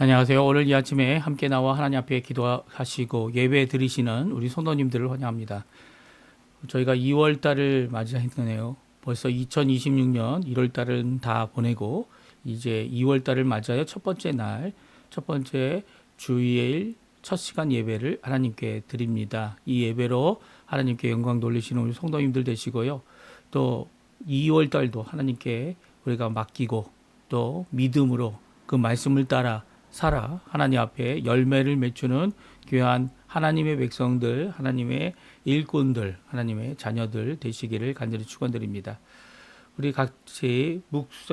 안녕하세요. 오늘 이 아침에 함께 나와 하나님 앞에 기도하시고 예배 드리시는 우리 성도님들을 환영합니다. 저희가 2월 달을 맞이했네요. 벌써 2026년 1월 달은 다 보내고 이제 2월 달을 맞아요. 첫 번째 날, 첫 번째 주일 첫 시간 예배를 하나님께 드립니다. 이 예배로 하나님께 영광 돌리시는 우리 성도님들 되시고요. 또 2월 달도 하나님께 우리가 맡기고 또 믿음으로 그 말씀을 따라 살아 하나님 앞에 열매를 맺추는 귀한 하나님의 백성들, 하나님의 일꾼들, 하나님의 자녀들 되시기를 간절히 축원드립니다. 우리 같이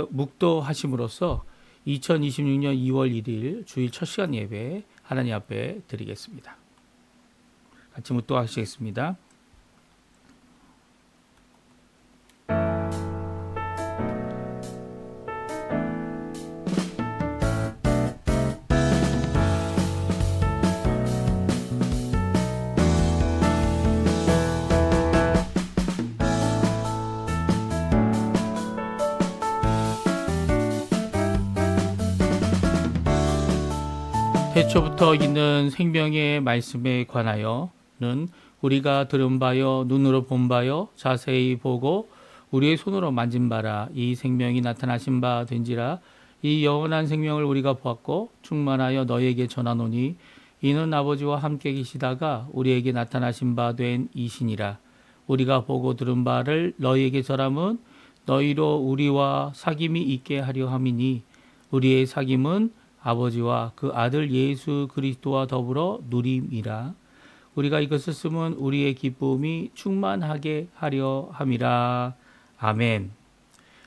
묵도하심으로써 2026년 2월 1일 주일 첫 시간 예배 하나님 앞에 드리겠습니다. 같이 묵도하시겠습니다. 태초부터 있는 생명의 말씀에 관하여는 우리가 들은 바요 눈으로 본 바요 자세히 보고 우리의 손으로 만진 바라. 이 생명이 나타나신 바 된지라. 이 영원한 생명을 우리가 보았고 충만하여 너희에게 전하노니 이는 아버지와 함께 계시다가 우리에게 나타나신 바 된 이신이라. 우리가 보고 들은 바를 너희에게 전함은 너희로 우리와 사귐이 있게 하려 함이니 우리의 사귐은 아버지와 그 아들 예수 그리스도와 더불어 누림이라. 우리가 이것을 쓰면 우리의 기쁨이 충만하게 하려 함이라. 아멘.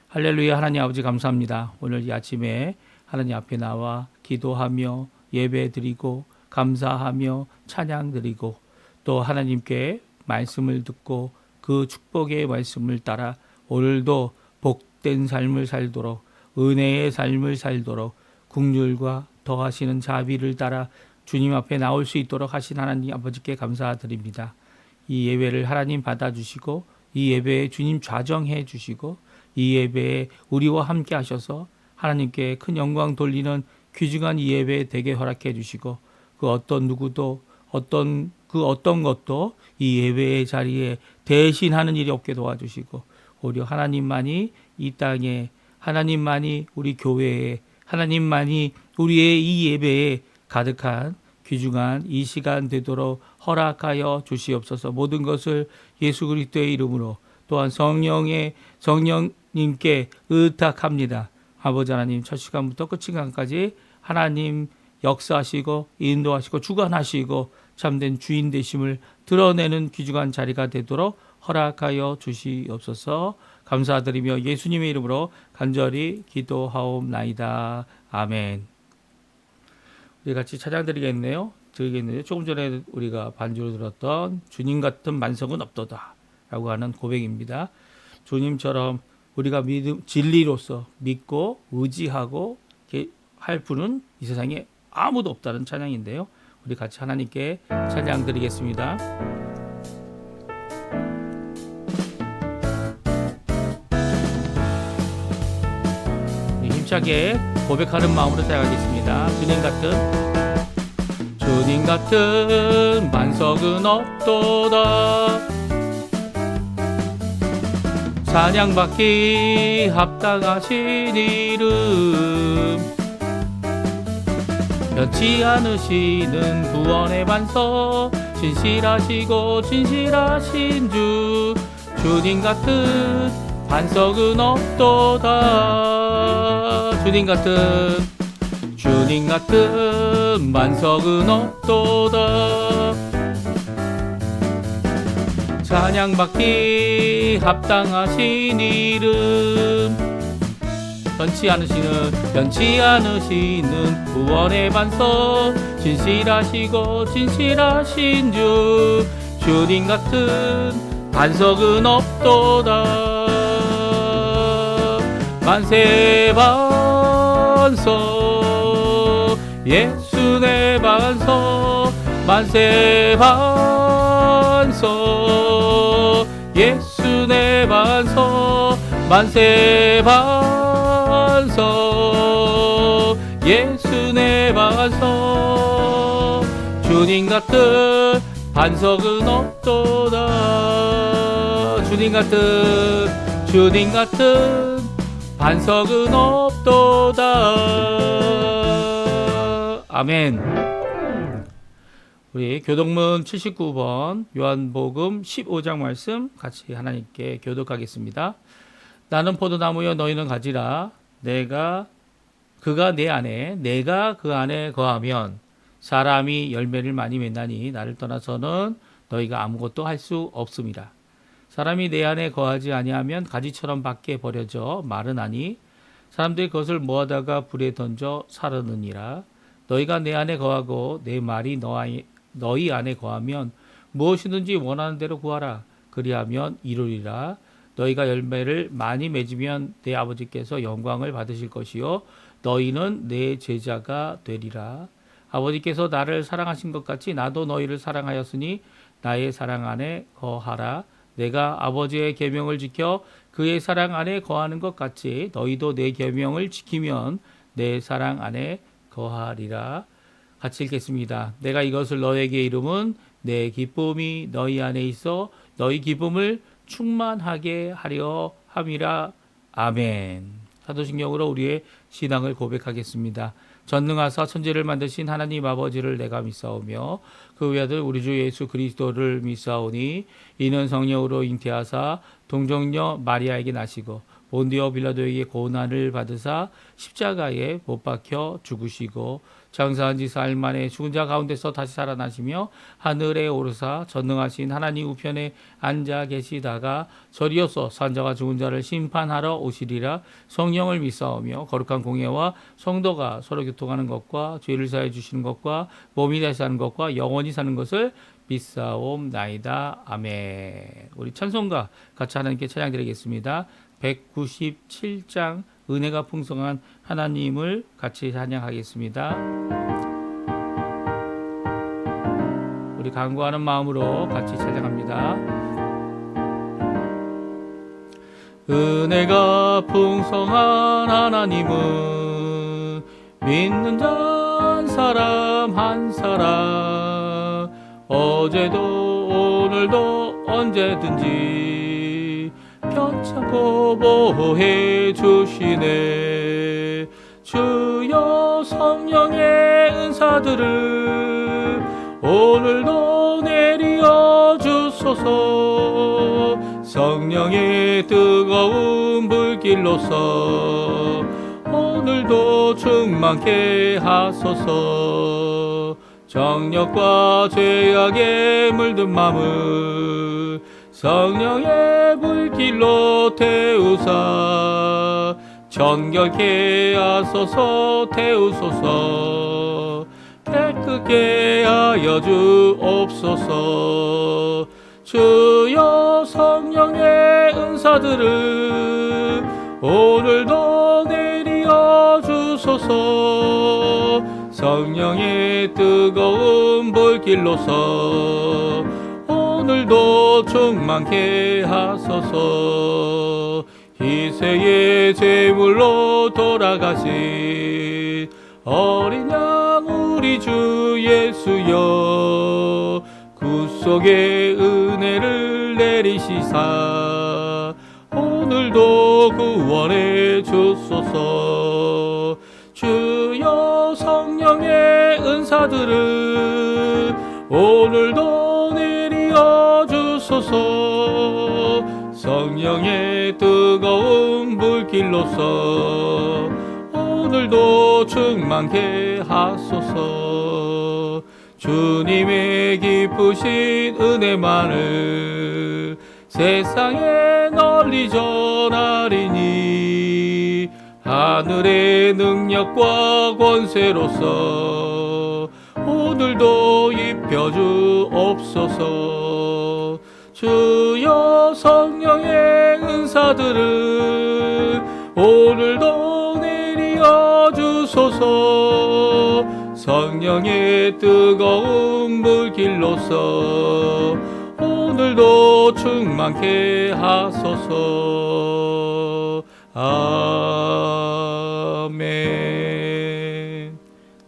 할렐루야. 하나님 아버지 감사합니다. 오늘 이 아침에 하나님 앞에 나와 기도하며 예배드리고 감사하며 찬양드리고 또 하나님께 말씀을 듣고 그 축복의 말씀을 따라 오늘도 복된 삶을 살도록 은혜의 삶을 살도록 긍휼과 더하시는 자비를 따라 주님 앞에 나올 수 있도록 하신 하나님 아버지께 감사드립니다. 이 예배를 하나님 받아주시고 이 예배에 주님 좌정해 주시고 이 예배에 우리와 함께 하셔서 하나님께 큰 영광 돌리는 귀중한 이 예배 되게 허락해 주시고 그 어떤 누구도 어떤 것도 이 예배의 자리에 대신하는 일이 없게 도와주시고 오히려 하나님만이 이 땅에 하나님만이 우리 교회에 하나님만이 우리의 이 예배에 가득한 귀중한 이 시간 되도록 허락하여 주시옵소서. 모든 것을 예수 그리스도의 이름으로 또한 성령님께 의탁합니다. 아버지 하나님 첫 시간부터 끝 시간까지 하나님 역사하시고 인도하시고 주관하시고 참된 주인 되심을 드러내는 귀중한 자리가 되도록 허락하여 주시옵소서. 감사드리며 예수님의 이름으로 간절히 기도하옵나이다. 아멘. 우리 같이 찬양 드리겠네요. 조금 전에 우리가 반주로 들었던 주님 같은 만성은 없도다 라고 하는 고백입니다. 주님처럼 우리가 진리로서 믿고 의지하고 할 분은 이 세상에 아무도 없다는 찬양인데요. 우리 같이 하나님께 찬양 드리겠습니다. 힘차게 고백하는 마음으로 찬양하겠습니다. 주님 같은 만석은 없도다. 찬양받기 합당하신 이름 변치 않으시는 구원의 반석 진실하시고 진실하신 주님 같은 반석은 없도다. 주님 같은 반석은 없도다. 찬양받기 합당하신 이름 변치 않으시는 구원의 반석 진실하시고 진실하신 주님 같은 반석은 없도다. 만세 반석 예수 내 반석 만세 반석 예수 내 반석 만세 반석 예수 내 반석 주님 같은 반석은 없도다. 주님 같은 반석은 없도다. 아멘. 우리 교독문 79번 요한복음 15장 말씀 같이 하나님께 교독하겠습니다. 나는 포도나무여 너희는 가지라. 그가 내 안에 내가 그 안에 거하면 사람이 열매를 많이 맺나니 나를 떠나서는 너희가 아무것도 할 수 없음이라. 사람이 내 안에 거하지 아니하면 가지처럼 밖에 버려져 마르나니 사람들이 그것을 모아다가 불에 던져 사르느니라. 너희가 내 안에 거하고 내 말이 너희 안에 거하면 무엇이든지 원하는 대로 구하라. 그리하면 이루리라. 너희가 열매를 많이 맺으면 내 아버지께서 영광을 받으실 것이요 너희는 내 제자가 되리라. 아버지께서 나를 사랑하신 것 같이 나도 너희를 사랑하였으니 나의 사랑 안에 거하라. 내가 아버지의 계명을 지켜 그의 사랑 안에 거하는 것 같이 너희도 내 계명을 지키면 내 사랑 안에 거하리라. 같이 읽겠습니다. 내가 이것을 너에게 이름은 내 기쁨이 너희 안에 있어 너희 기쁨을 충만하게 하려 함이라. 아멘. 사도신경으로 우리의 신앙을 고백하겠습니다. 전능하사 천지를 만드신 하나님 아버지를 내가 믿사오며 그 외아들 우리 주 예수 그리스도를 믿사오니 이는 성령으로 잉태하사 동정녀 마리아에게 나시고 본디오 빌라도에게 고난을 받으사 십자가에 못 박혀 죽으시고 장사한 지 사흘 만에 죽은 자 가운데서 다시 살아나시며 하늘에 오르사 전능하신 하나님 우편에 앉아 계시다가 저리어서 산자와 죽은 자를 심판하러 오시리라. 성령을 믿사오며 거룩한 공예와 성도가 서로 교통하는 것과 죄를 사해 주시는 것과 몸이 다시 사는 것과 영원히 사는 것을 믿사옵나이다. 아멘. 우리 찬송가 같이 하나님께 찬양드리겠습니다. 197장 은혜가 풍성한 하나님을 같이 찬양하겠습니다. 우리 간구하는 마음으로 같이 찬양합니다. 은혜가 풍성한 하나님은 믿는 자 한 사람 한 사람 어제도 오늘도 언제든지 편찮고 보호해 주시네. 주여 성령의 은사들을 오늘도 내리어 주소서. 성령의 뜨거운 불길로서 오늘도 충만케 하소서. 정욕과 죄악에 물든 마음을 성령의 불길로 태우사 정결케 하소서. 태우소서. 깨끗게 하여 주옵소서. 주여 성령의 은사들을 오늘도 내리어 주소서. 성령의 뜨거운 불길로서 오늘도 충만케 하소서. 희생의 제물로 돌아가신 어린 양 우리 주 예수여 구속의 은혜를 내리시사 오늘도 구원해 주소서. 주여 성령의 은사들을 오늘도 내리어 주소서. 성령의 뜨거운 불길로서 오늘도 충만케 하소서. 주님의 기쁘신 은혜만을 세상에 널리 전하리니 하늘의 능력과 권세로서 오늘도 입혀주옵소서. 주여 성령의 은사들을 오늘도 내리어 주소서. 성령의 뜨거운 불길로서 오늘도 충만케 하소서. 아멘.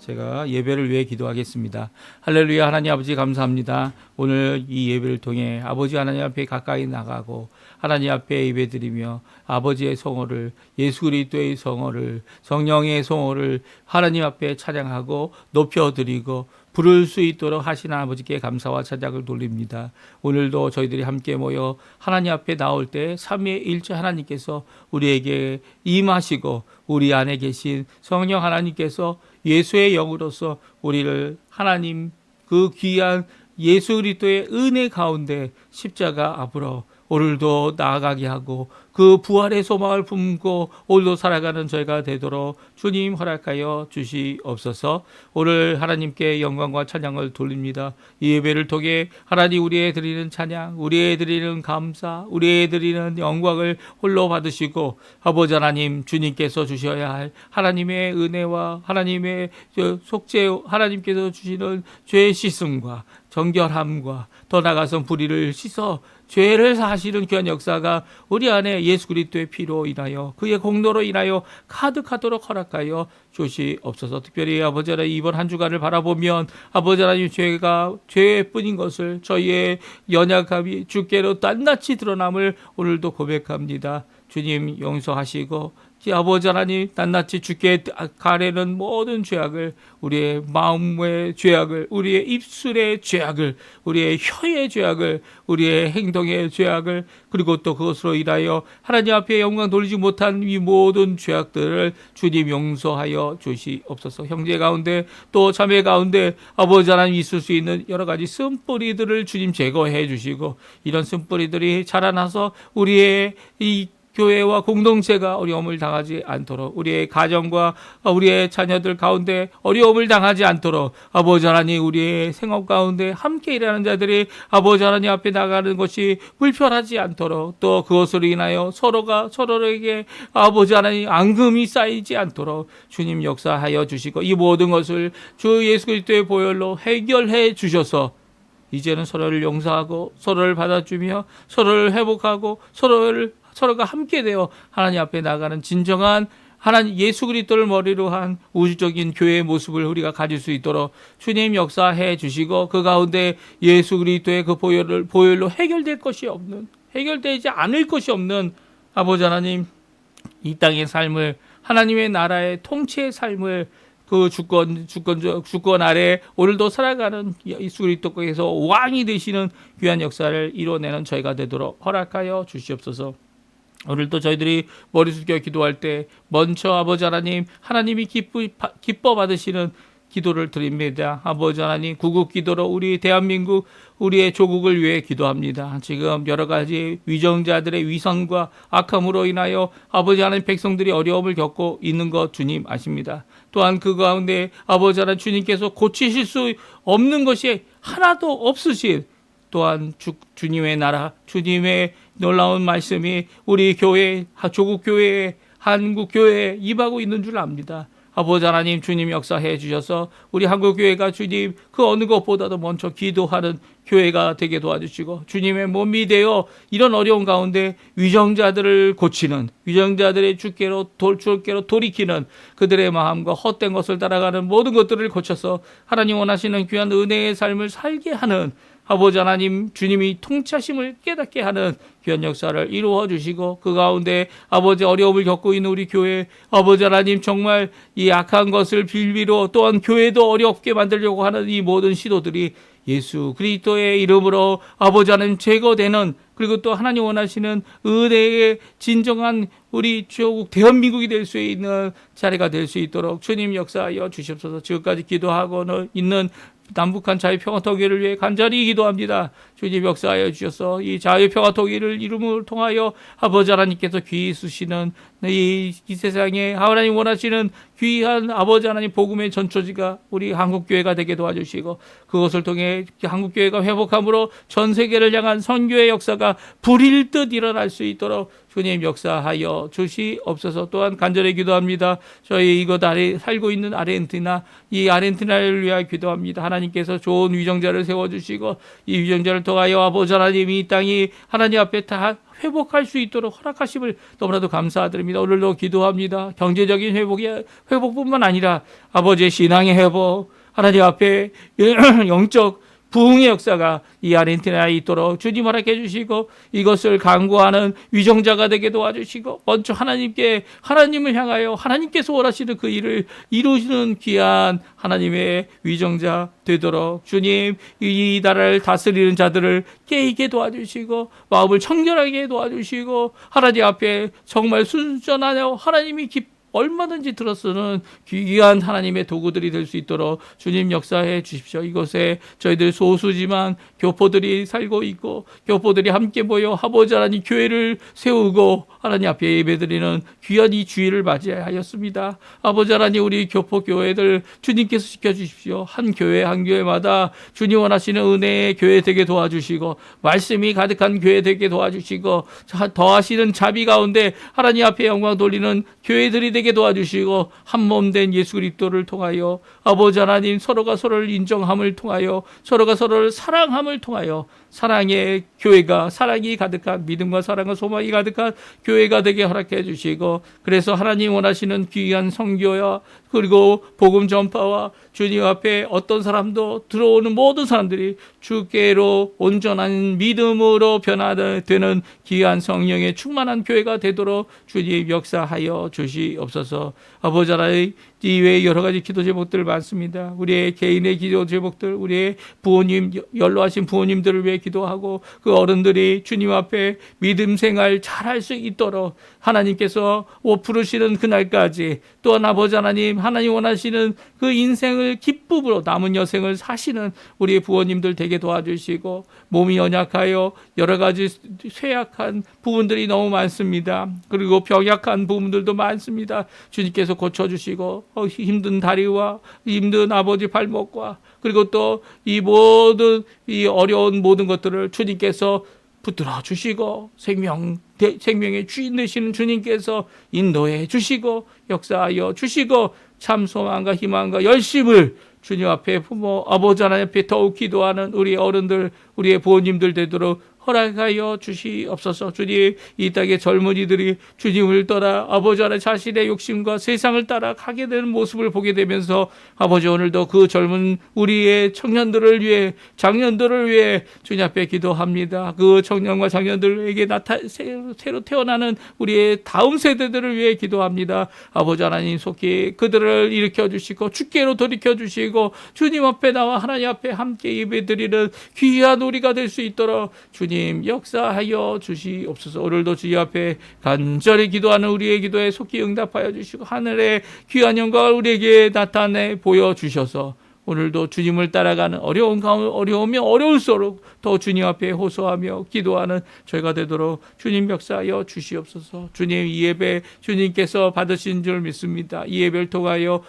제가 예배를 위해 기도하겠습니다. 할렐루야. 하나님 아버지 감사합니다. 오늘 이 예배를 통해 아버지 하나님 앞에 가까이 나가고 하나님 앞에 예배드리며 아버지의 성호를, 예수 그리스도의 성호를, 성령의 성호를 하나님 앞에 찬양하고 높여드리고 부를 수 있도록 하시는 아버지께 감사와 찬양을 돌립니다. 오늘도 저희들이 함께 모여 하나님 앞에 나올 때 삼위일체 하나님께서 우리에게 임하시고 우리 안에 계신 성령 하나님께서 예수의 영으로서 우리를 하나님 그 귀한 예수 그리스도의 은혜 가운데 십자가 앞으로 오늘도 나아가게 하고 그 부활의 소망을 품고 오늘도 살아가는 저희가 되도록 주님 허락하여 주시옵소서. 오늘 하나님께 영광과 찬양을 돌립니다. 이 예배를 통해 하나님 우리의 드리는 찬양, 우리의 드리는 감사, 우리의 드리는 영광을 홀로 받으시고 아버지 하나님 주님께서 주셔야 할 하나님의 은혜와 하나님의 속죄, 하나님께서 주시는 죄의 씻음과 정결함과 더 나아가서 불의를 씻어 죄를 사시는 귀한 역사가 우리 안에 예수 그리스도의 피로 인하여 그의 공로로 인하여 가득하도록 허락하여 주시옵소서. 특별히 아버지 하나님 이번 한 주간을 바라보면 아버지 하나님 죄뿐인 것을 저희의 연약함이 주께로 낱낱이 드러남을 오늘도 고백합니다. 주님 용서하시고 아버지 하나님 낱낱이 주께 가래는 모든 죄악을, 우리의 마음의 죄악을, 우리의 입술의 죄악을, 우리의 혀의 죄악을, 우리의 행동의 죄악을, 그리고 또 그것으로 인하여 하나님 앞에 영광 돌리지 못한 이 모든 죄악들을 주님 용서하여 주시옵소서. 형제 가운데 또 자매 가운데 아버지 하나님 있을 수 있는 여러 가지 쓴뿌리들을 주님 제거해 주시고 이런 쓴뿌리들이 자라나서 우리의 이 교회와 공동체가 어려움을 당하지 않도록, 우리의 가정과 우리의 자녀들 가운데 어려움을 당하지 않도록 아버지 하나님 우리의 생업 가운데 함께 일하는 자들이 아버지 하나님 앞에 나가는 것이 불편하지 않도록, 또 그것으로 인하여 서로가 서로에게 아버지 하나님 앙금이 쌓이지 않도록 주님 역사하여 주시고 이 모든 것을 주 예수 그리스도의 보혈로 해결해 주셔서 이제는 서로를 용서하고 서로를 받아주며 서로를 회복하고 서로가 함께 되어 하나님 앞에 나가는 진정한 하나님 예수 그리스도를 머리로 한 우주적인 교회의 모습을 우리가 가질 수 있도록 주님 역사해 주시고 그 가운데 예수 그리스도의 그 보혈로 해결되지 않을 것이 없는 아버지 하나님 이 땅의 삶을, 하나님의 나라의 통치의 삶을 그 주권 아래 오늘도 살아가는 예수 그리스도께서 왕이 되시는 귀한 역사를 이뤄내는 저희가 되도록 허락하여 주시옵소서. 오늘도 저희들이 머리 숙여 기도할 때 먼저 아버지 하나님, 하나님이 기뻐 받으시는 기도를 드립니다. 아버지 하나님 구국 기도로 우리 대한민국 우리의 조국을 위해 기도합니다. 지금 여러 가지 위정자들의 위선과 악함으로 인하여 아버지 하나님 백성들이 어려움을 겪고 있는 것 주님 아십니다. 또한 그 가운데 아버지 하나님 주님께서 고치실 수 없는 것이 하나도 없으신 또한 주님의 나라, 주님의 놀라운 말씀이 우리 교회, 조국 교회, 한국 교회에 임하고 있는 줄 압니다. 아버지 하나님 주님 역사해 주셔서 우리 한국 교회가 주님 그 어느 것보다도 먼저 기도하는 교회가 되게 도와주시고 주님의 몸이 되어 이런 어려운 가운데 위정자들을 고치는, 위정자들의 주께로 돌이키는 그들의 마음과 헛된 것을 따라가는 모든 것들을 고쳐서 하나님 원하시는 귀한 은혜의 삶을 살게 하는 아버지 하나님 주님이 통치하심을 깨닫게 하는 귀한 역사를 이루어 주시고 그 가운데 아버지 어려움을 겪고 있는 우리 교회 아버지 하나님 정말 이 악한 것을 빌미로 또한 교회도 어렵게 만들려고 하는 이 모든 시도들이 예수 그리스도의 이름으로 아버지 하나님 제거되는, 그리고 또 하나님 원하시는 은혜의 진정한 우리 조국 대한민국이 될 수 있는 자리가 될 수 있도록 주님 역사하여 주시옵소서. 지금까지 기도하고 있는 남북한 자유평화통일을 위해 간절히 기도합니다. 주님 역사하여 주셔서 이 자유평화통일을 이름을 통하여 아버지 하나님께서 귀히 쓰시는 이 세상에 하나님 원하시는 귀한 아버지 하나님 복음의 전초지가 우리 한국교회가 되게 도와주시고 그것을 통해 한국교회가 회복함으로 전 세계를 향한 선교의 역사가 불일 듯 일어날 수 있도록 주님 역사하여 주시옵소서. 또한 간절히 기도합니다. 저희 이곳 아래 살고 있는 아르헨티나, 이 아르헨티나를 위하여 기도합니다. 하나님께서 좋은 위정자를 세워주시고 이 위정자를 통하여 아버지 하나님 이 땅이 하나님 앞에 다 회복할 수 있도록 허락하심을 너무나도 감사드립니다. 오늘도 기도합니다. 경제적인 회복뿐만 아니라 아버지의 신앙의 회복, 하나님 앞에 영적 부흥의 역사가 이 아르헨티나에 있도록 주님 허락해 주시고, 이것을 강구하는 위정자가 되게 도와주시고, 먼저 하나님을 향하여 하나님께서 원하시는 그 일을 이루시는 귀한 하나님의 위정자 되도록 주님, 이 나라를 다스리는 자들을 깨있게 도와주시고, 마음을 청결하게 도와주시고, 하나님 앞에 정말 순전하여 하나님이 얼마든지 들어쓰는 귀한 하나님의 도구들이 될 수 있도록 주님 역사해 주십시오. 이곳에 저희들 소수지만 교포들이 살고 있고, 교포들이 함께 모여 아버지 하나님 교회를 세우고 하나님 앞에 예배드리는 귀한 이 주일을 맞이하였습니다. 아버지 하나님, 우리 교포 교회들 주님께서 지켜주십시오. 한 교회마다 주님 원하시는 은혜의 교회 되게 도와주시고, 말씀이 가득한 교회 되게 도와주시고, 더하시는 자비 가운데 하나님 앞에 영광 돌리는 교회들이 되게 도와주시고, 한 몸 된 예수 그리스도를 통하여 아버지 하나님, 서로가 서로를 인정함을 통하여, 서로가 서로를 사랑함을 통하여 사랑의 교회가, 사랑이 가득한, 믿음과 사랑과 소망이 가득한 교회가 되게 허락해 주시고, 그래서 하나님 원하시는 귀한 선교와 그리고 복음 전파와 주님 앞에 어떤 사람도 들어오는 모든 사람들이 주께로 온전한 믿음으로 변화되는 귀한 성령의 충만한 교회가 되도록 주님 역사하여 주시옵소서. 아버지 하나님, 이외에 여러 가지 기도 제목들 많습니다. 우리의 개인의 기도 제목들, 우리의 부모님, 연로하신 부모님들을 위해 기도하고, 그 어른들이 주님 앞에 믿음 생활 잘할 수 있도록 하나님께서 부르시는 그날까지, 또한 아버지 하나님 원하시는 그 인생을 기쁨으로 남은 여생을 사시는 우리의 부모님들 되게 도와주시고, 몸이 연약하여 여러 가지 쇠약한 부분들이 너무 많습니다. 그리고 병약한 부분들도 많습니다. 주님께서 고쳐주시고, 힘든 다리와 힘든 아버지 발목과, 그리고 또 이 모든 이 어려운 모든 것들을 주님께서 붙들어 주시고, 생명의 주인 되시는 주님께서 인도해 주시고 역사하여 주시고, 참 소망과 희망과 열심을 주님 앞에 부모 아버지 하나님 앞에 더욱 기도하는 우리 어른들, 우리의 부모님들 되도록 허락하여 주시옵소서. 주님, 이 땅의 젊은이들이 주님을 떠나 아버지 하나님 자신의 욕심과 세상을 따라 가게 되는 모습을 보게 되면서, 아버지 오늘도 그 젊은 우리의 청년들을 위해, 장년들을 위해 주님 앞에 기도합니다. 그 청년과 장년들에게 새로 태어나는 우리의 다음 세대들을 위해 기도합니다. 아버지 하나님, 속히 그들을 일으켜 주시고 주께로 돌이켜 주시고, 주님 앞에 나와 하나님 앞에 함께 예배드리는 귀한 우리가 될 수 있도록 주님 역사하여 주시옵소서. 오늘도 주님 앞에 간절히 기도하는 우리의 기도에 속히 응답하여 주시고, 하늘의 귀한 영광을 우리에게 나타내 보여주셔서 오늘도 주님을 따라가는 어려우면 어려울수록 더 주님 앞에 호소하며 기도하는 저희가 되도록 주님 역사하여 주시옵소서. 주님, 이 예배 주님께서 받으신 줄 믿습니다. 이 예배를 통하여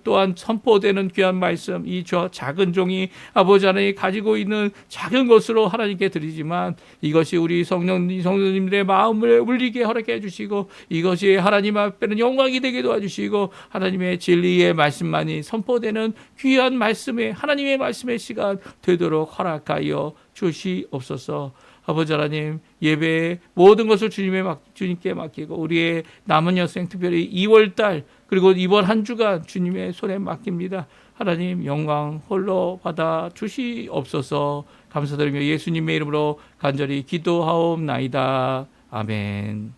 또한 선포되는 귀한 말씀, 이 작은 종이 아버지 하나님이 가지고 있는 작은 것으로 하나님께 드리지만, 이것이 우리 성도님들의 마음을 울리게 허락해 주시고, 이것이 하나님 앞에는 영광이 되게 도와주시고, 하나님의 진리의 말씀만이 선포되는 귀한 말씀의, 하나님의 말씀의 시간 되도록 허락하여 주시옵소서. 아버지 하나님, 예배의 모든 것을 주님께 맡기고, 우리의 남은 여생, 특별히 2월달 그리고 이번 한 주간 주님의 손에 맡깁니다. 하나님, 영광 홀로 받아 주시옵소서. 감사드리며 예수님의 이름으로 간절히 기도하옵나이다. 아멘.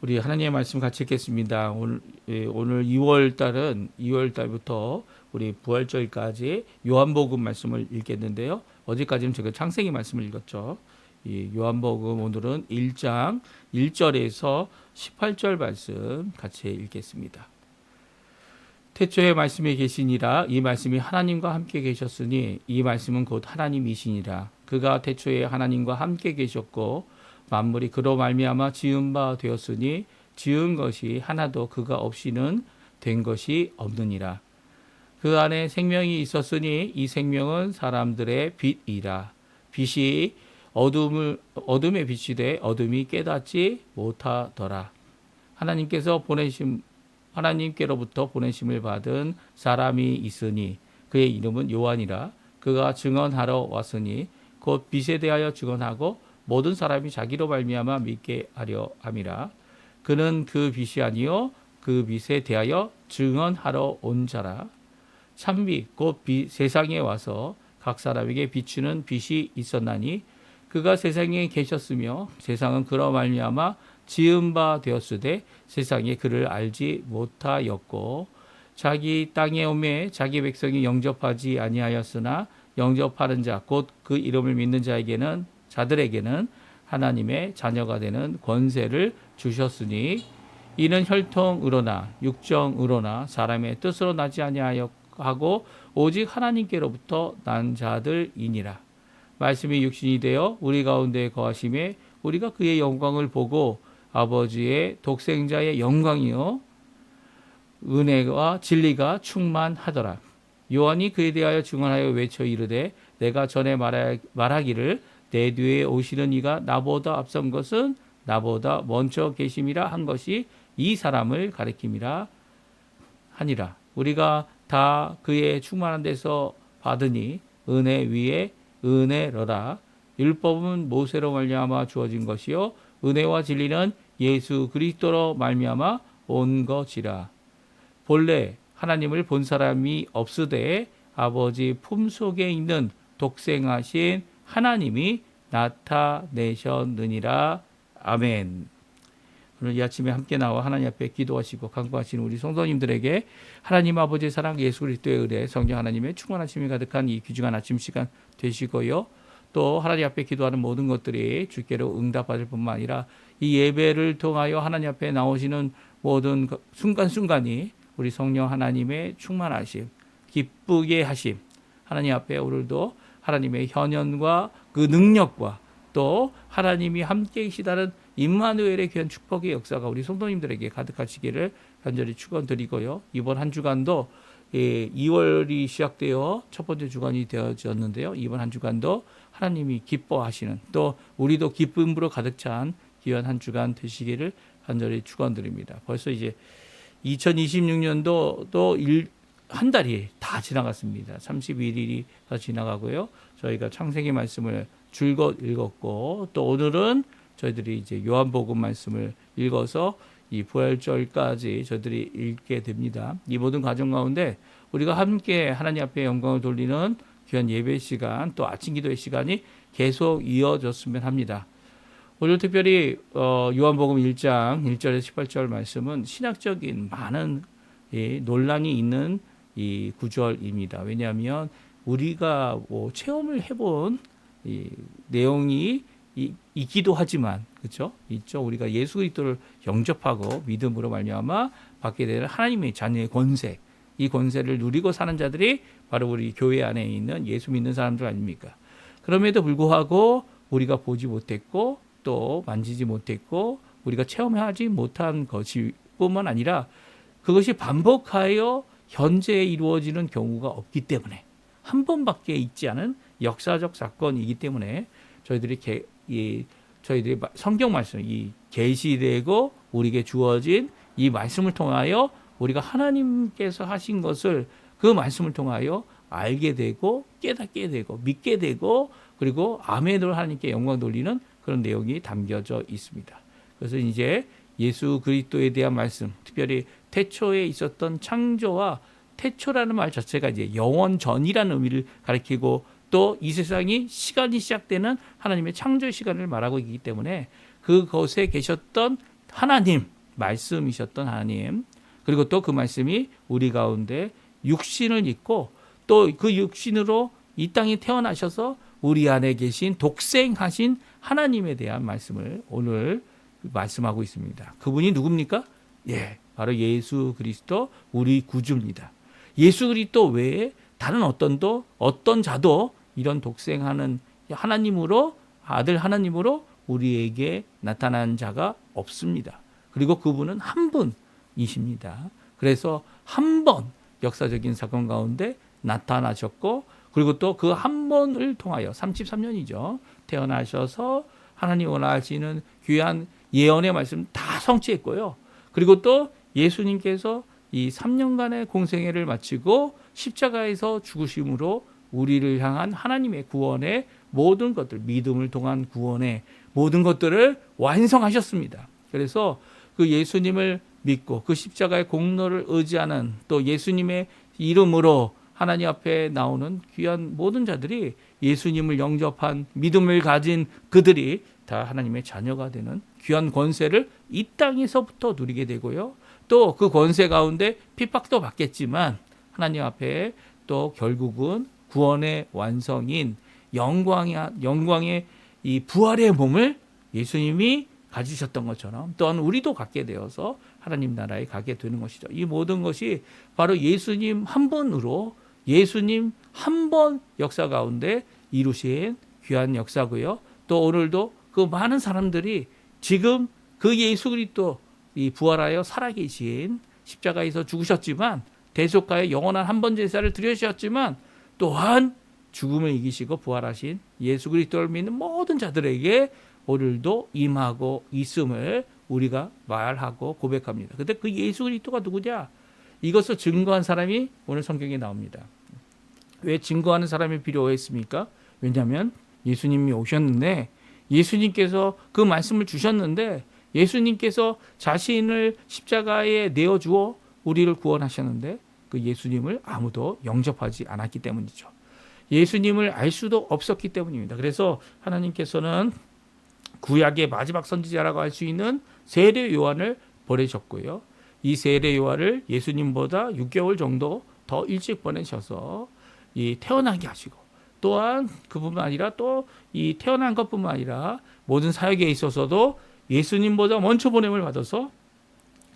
우리 하나님의 말씀 같이 읽겠습니다. 오늘 2월달부터 우리 부활절까지 요한복음 말씀을 읽겠는데요. 어제까지는 제가 창세기 말씀을 읽었죠. 이 요한복음 오늘은 1장 1절에서 18절 말씀 같이 읽겠습니다. 태초에 말씀이 계시니라. 이 말씀이 하나님과 함께 계셨으니 이 말씀은 곧 하나님이시니라. 그가 태초에 하나님과 함께 계셨고 만물이 그로 말미암아 지은 바 되었으니 지은 것이 하나도 그가 없이는 된 것이 없느니라. 그 안에 생명이 있었으니 이 생명은 사람들의 빛이라. 빛이 어둠에 빛이 돼 어둠이 깨닫지 못하더라. 하나님께로부터 보내심을 받은 사람이 있으니 그의 이름은 요한이라. 그가 증언하러 왔으니 곧 빛에 대하여 증언하고 모든 사람이 자기로 말미암아 믿게 하려 함이라. 그는 그 빛이 아니요 그 빛에 대하여 증언하러 온 자라. 참빛 곧 세상에 와서 각 사람에게 비추는 빛이 있었나니 그가 세상에 계셨으며 세상은 그로 말미암아 지은 바 되었으되 세상에 그를 알지 못하였고 자기 땅에 오매 자기 백성이 영접하지 아니하였으나 영접하는 자 곧 그 이름을 믿는 자들에게는 하나님의 자녀가 되는 권세를 주셨으니 이는 혈통으로나 육정으로나 사람의 뜻으로 나지 아니하고 오직 하나님께로부터 난 자들이니라. 말씀이 육신이 되어 우리 가운데 거하심에 우리가 그의 영광을 보고 아버지의 독생자의 영광이요 은혜와 진리가 충만하더라. 요한이 그에 대하여 증언하여 외쳐 이르되 내가 전에 말하기를 내 뒤에 오시는 이가 나보다 앞선 것은 나보다 먼저 계심이라 한 것이 이 사람을 가리킴이라 하니라. 우리가 다 그의 충만한 데서 받으니 은혜 위에 은혜로라. 율법은 모세로 말미암아 주어진 것이요 은혜와 진리는 예수 그리스도로 말미암아 온 것이라. 본래 하나님을 본 사람이 없으되 아버지 품속에 있는 독생하신 하나님이 나타내셨느니라. 아멘. 오늘 이 아침에 함께 나와 하나님 앞에 기도하시고 간구하시는 우리 성도님들에게 하나님 아버지의 사랑 예수 그리스도의 은혜 성령 하나님의 충만하심이 가득한 이 귀중한 아침 시간 되시고요. 또 하나님 앞에 기도하는 모든 것들이 주께로 응답받을 뿐만 아니라 이 예배를 통하여 하나님 앞에 나오시는 모든 순간순간이 우리 성령 하나님의 충만하심, 기쁘게 하심, 하나님 앞에 오늘도 하나님의 현현과 그 능력과 또 하나님이 함께 계시다는 임마누엘의 귀한 축복의 역사가 우리 성도님들에게 가득하시기를 간절히 축원드리고요. 이번 한 주간도 2월이 시작되어 첫 번째 주간이 되어졌는데요. 이번 한 주간도 하나님이 기뻐하시는 또 우리도 기쁨으로 가득 찬 귀한 한 주간 되시기를 간절히 축원드립니다. 벌써 이제 2026년도 또 한 달이 다 지나갔습니다. 31일이 다 지나가고요. 저희가 창세기 말씀을 줄곧 읽었고 또 오늘은 저희들이 이제 요한복음 말씀을 읽어서 이 부활절까지 저희들이 읽게 됩니다. 이 모든 과정 가운데 우리가 함께 하나님 앞에 영광을 돌리는 귀한 예배 시간 또 아침 기도의 시간이 계속 이어졌으면 합니다. 오늘 특별히 요한복음 1장 1절에서 18절 말씀은 신학적인 많은 논란이 있는 이 구절입니다. 왜냐하면 우리가 체험을 해본 이 내용이 있기도 하지만 그렇죠? 있죠. 우리가 예수 그리스도를 영접하고 믿음으로 말미암아 받게 되는 하나님의 자녀의 권세, 이 권세를 누리고 사는 자들이 바로 우리 교회 안에 있는 예수 믿는 사람들 아닙니까? 그럼에도 불구하고 우리가 보지 못했고 또 만지지 못했고 우리가 체험하지 못한 것이 뿐만 아니라 그것이 반복하여 현재 이루어지는 경우가 없기 때문에 한 번밖에 있지 않은 역사적 사건이기 때문에 저희들이 성경 말씀 이 계시되고 우리에게 주어진 이 말씀을 통하여 우리가 하나님께서 하신 것을 그 말씀을 통하여 알게 되고 깨닫게 되고 믿게 되고 그리고 아멘으로 하나님께 영광 돌리는 그런 내용이 담겨져 있습니다. 그래서 이제 예수 그리스도에 대한 말씀, 특별히 태초에 있었던 창조와 태초라는 말 자체가 이제 영원 전이라는 의미를 가리키고 또 이 세상이 시간이 시작되는 하나님의 창조 시간을 말하고 있기 때문에 그곳에 계셨던 하나님, 말씀이셨던 하나님, 그리고 또 그 말씀이 우리 가운데 육신을 입고 또 그 육신으로 이 땅에 태어나셔서 우리 안에 계신 독생하신 하나님에 대한 말씀을 오늘 말씀하고 있습니다. 그분이 누굽니까? 바로 예수 그리스도 우리 구주입니다. 예수 그리스도 외에 다른 어떤 자도 이런 독생하는 하나님으로 아들 하나님으로 우리에게 나타난 자가 없습니다. 그리고 그분은 한 분이십니다. 그래서 한 번 역사적인 사건 가운데 나타나셨고 그리고 또 그 한 번을 통하여 33년이죠. 태어나셔서 하나님 원하시는 귀한 예언의 말씀 다 성취했고요. 그리고 또 예수님께서 이 3년간의 공생애를 마치고 십자가에서 죽으심으로 우리를 향한 하나님의 구원의 모든 것들, 믿음을 통한 구원의 모든 것들을 완성하셨습니다. 그래서 그 예수님을 믿고 그 십자가의 공로를 의지하는 또 예수님의 이름으로 하나님 앞에 나오는 귀한 모든 자들이 예수님을 영접한 믿음을 가진 그들이 다 하나님의 자녀가 되는 귀한 권세를 이 땅에서부터 누리게 되고요. 또 그 권세 가운데 핍박도 받겠지만 하나님 앞에 또 결국은 구원의 완성인 영광의 이 부활의 몸을 예수님이 가지셨던 것처럼 또한 우리도 갖게 되어서 하나님 나라에 가게 되는 것이죠. 이 모든 것이 바로 예수님 한 분으로 예수님 한 번 역사 가운데 이루신 귀한 역사고요. 또 오늘도 그 많은 사람들이 지금 그 예수 그리스도 이 부활하여 살아계신 십자가에서 죽으셨지만 대속하여 영원한 한 번 제사를 드리셨지만 또한 죽음을 이기시고 부활하신 예수 그리스도를 믿는 모든 자들에게 오늘도 임하고 있음을 우리가 말하고 고백합니다. 근데 그 예수 그리스도가 누구냐? 이것을 증거한 사람이 오늘 성경에 나옵니다. 왜 증거하는 사람이 필요했습니까? 왜냐하면 예수님이 오셨는데 예수님께서 그 말씀을 주셨는데 예수님께서 자신을 십자가에 내어주어 우리를 구원하셨는데 그 예수님을 아무도 영접하지 않았기 때문이죠. 예수님을 알 수도 없었기 때문입니다. 그래서 하나님께서는 구약의 마지막 선지자라고 할 수 있는 세례 요한을 보내셨고요. 이 세례 요한을 예수님보다 6개월 정도 더 일찍 보내셔서 이 태어나게 하시고 또한 그뿐만 아니라 또 이 태어난 것뿐만 아니라 모든 사역에 있어서도 예수님보다 먼저 보냄을 받아서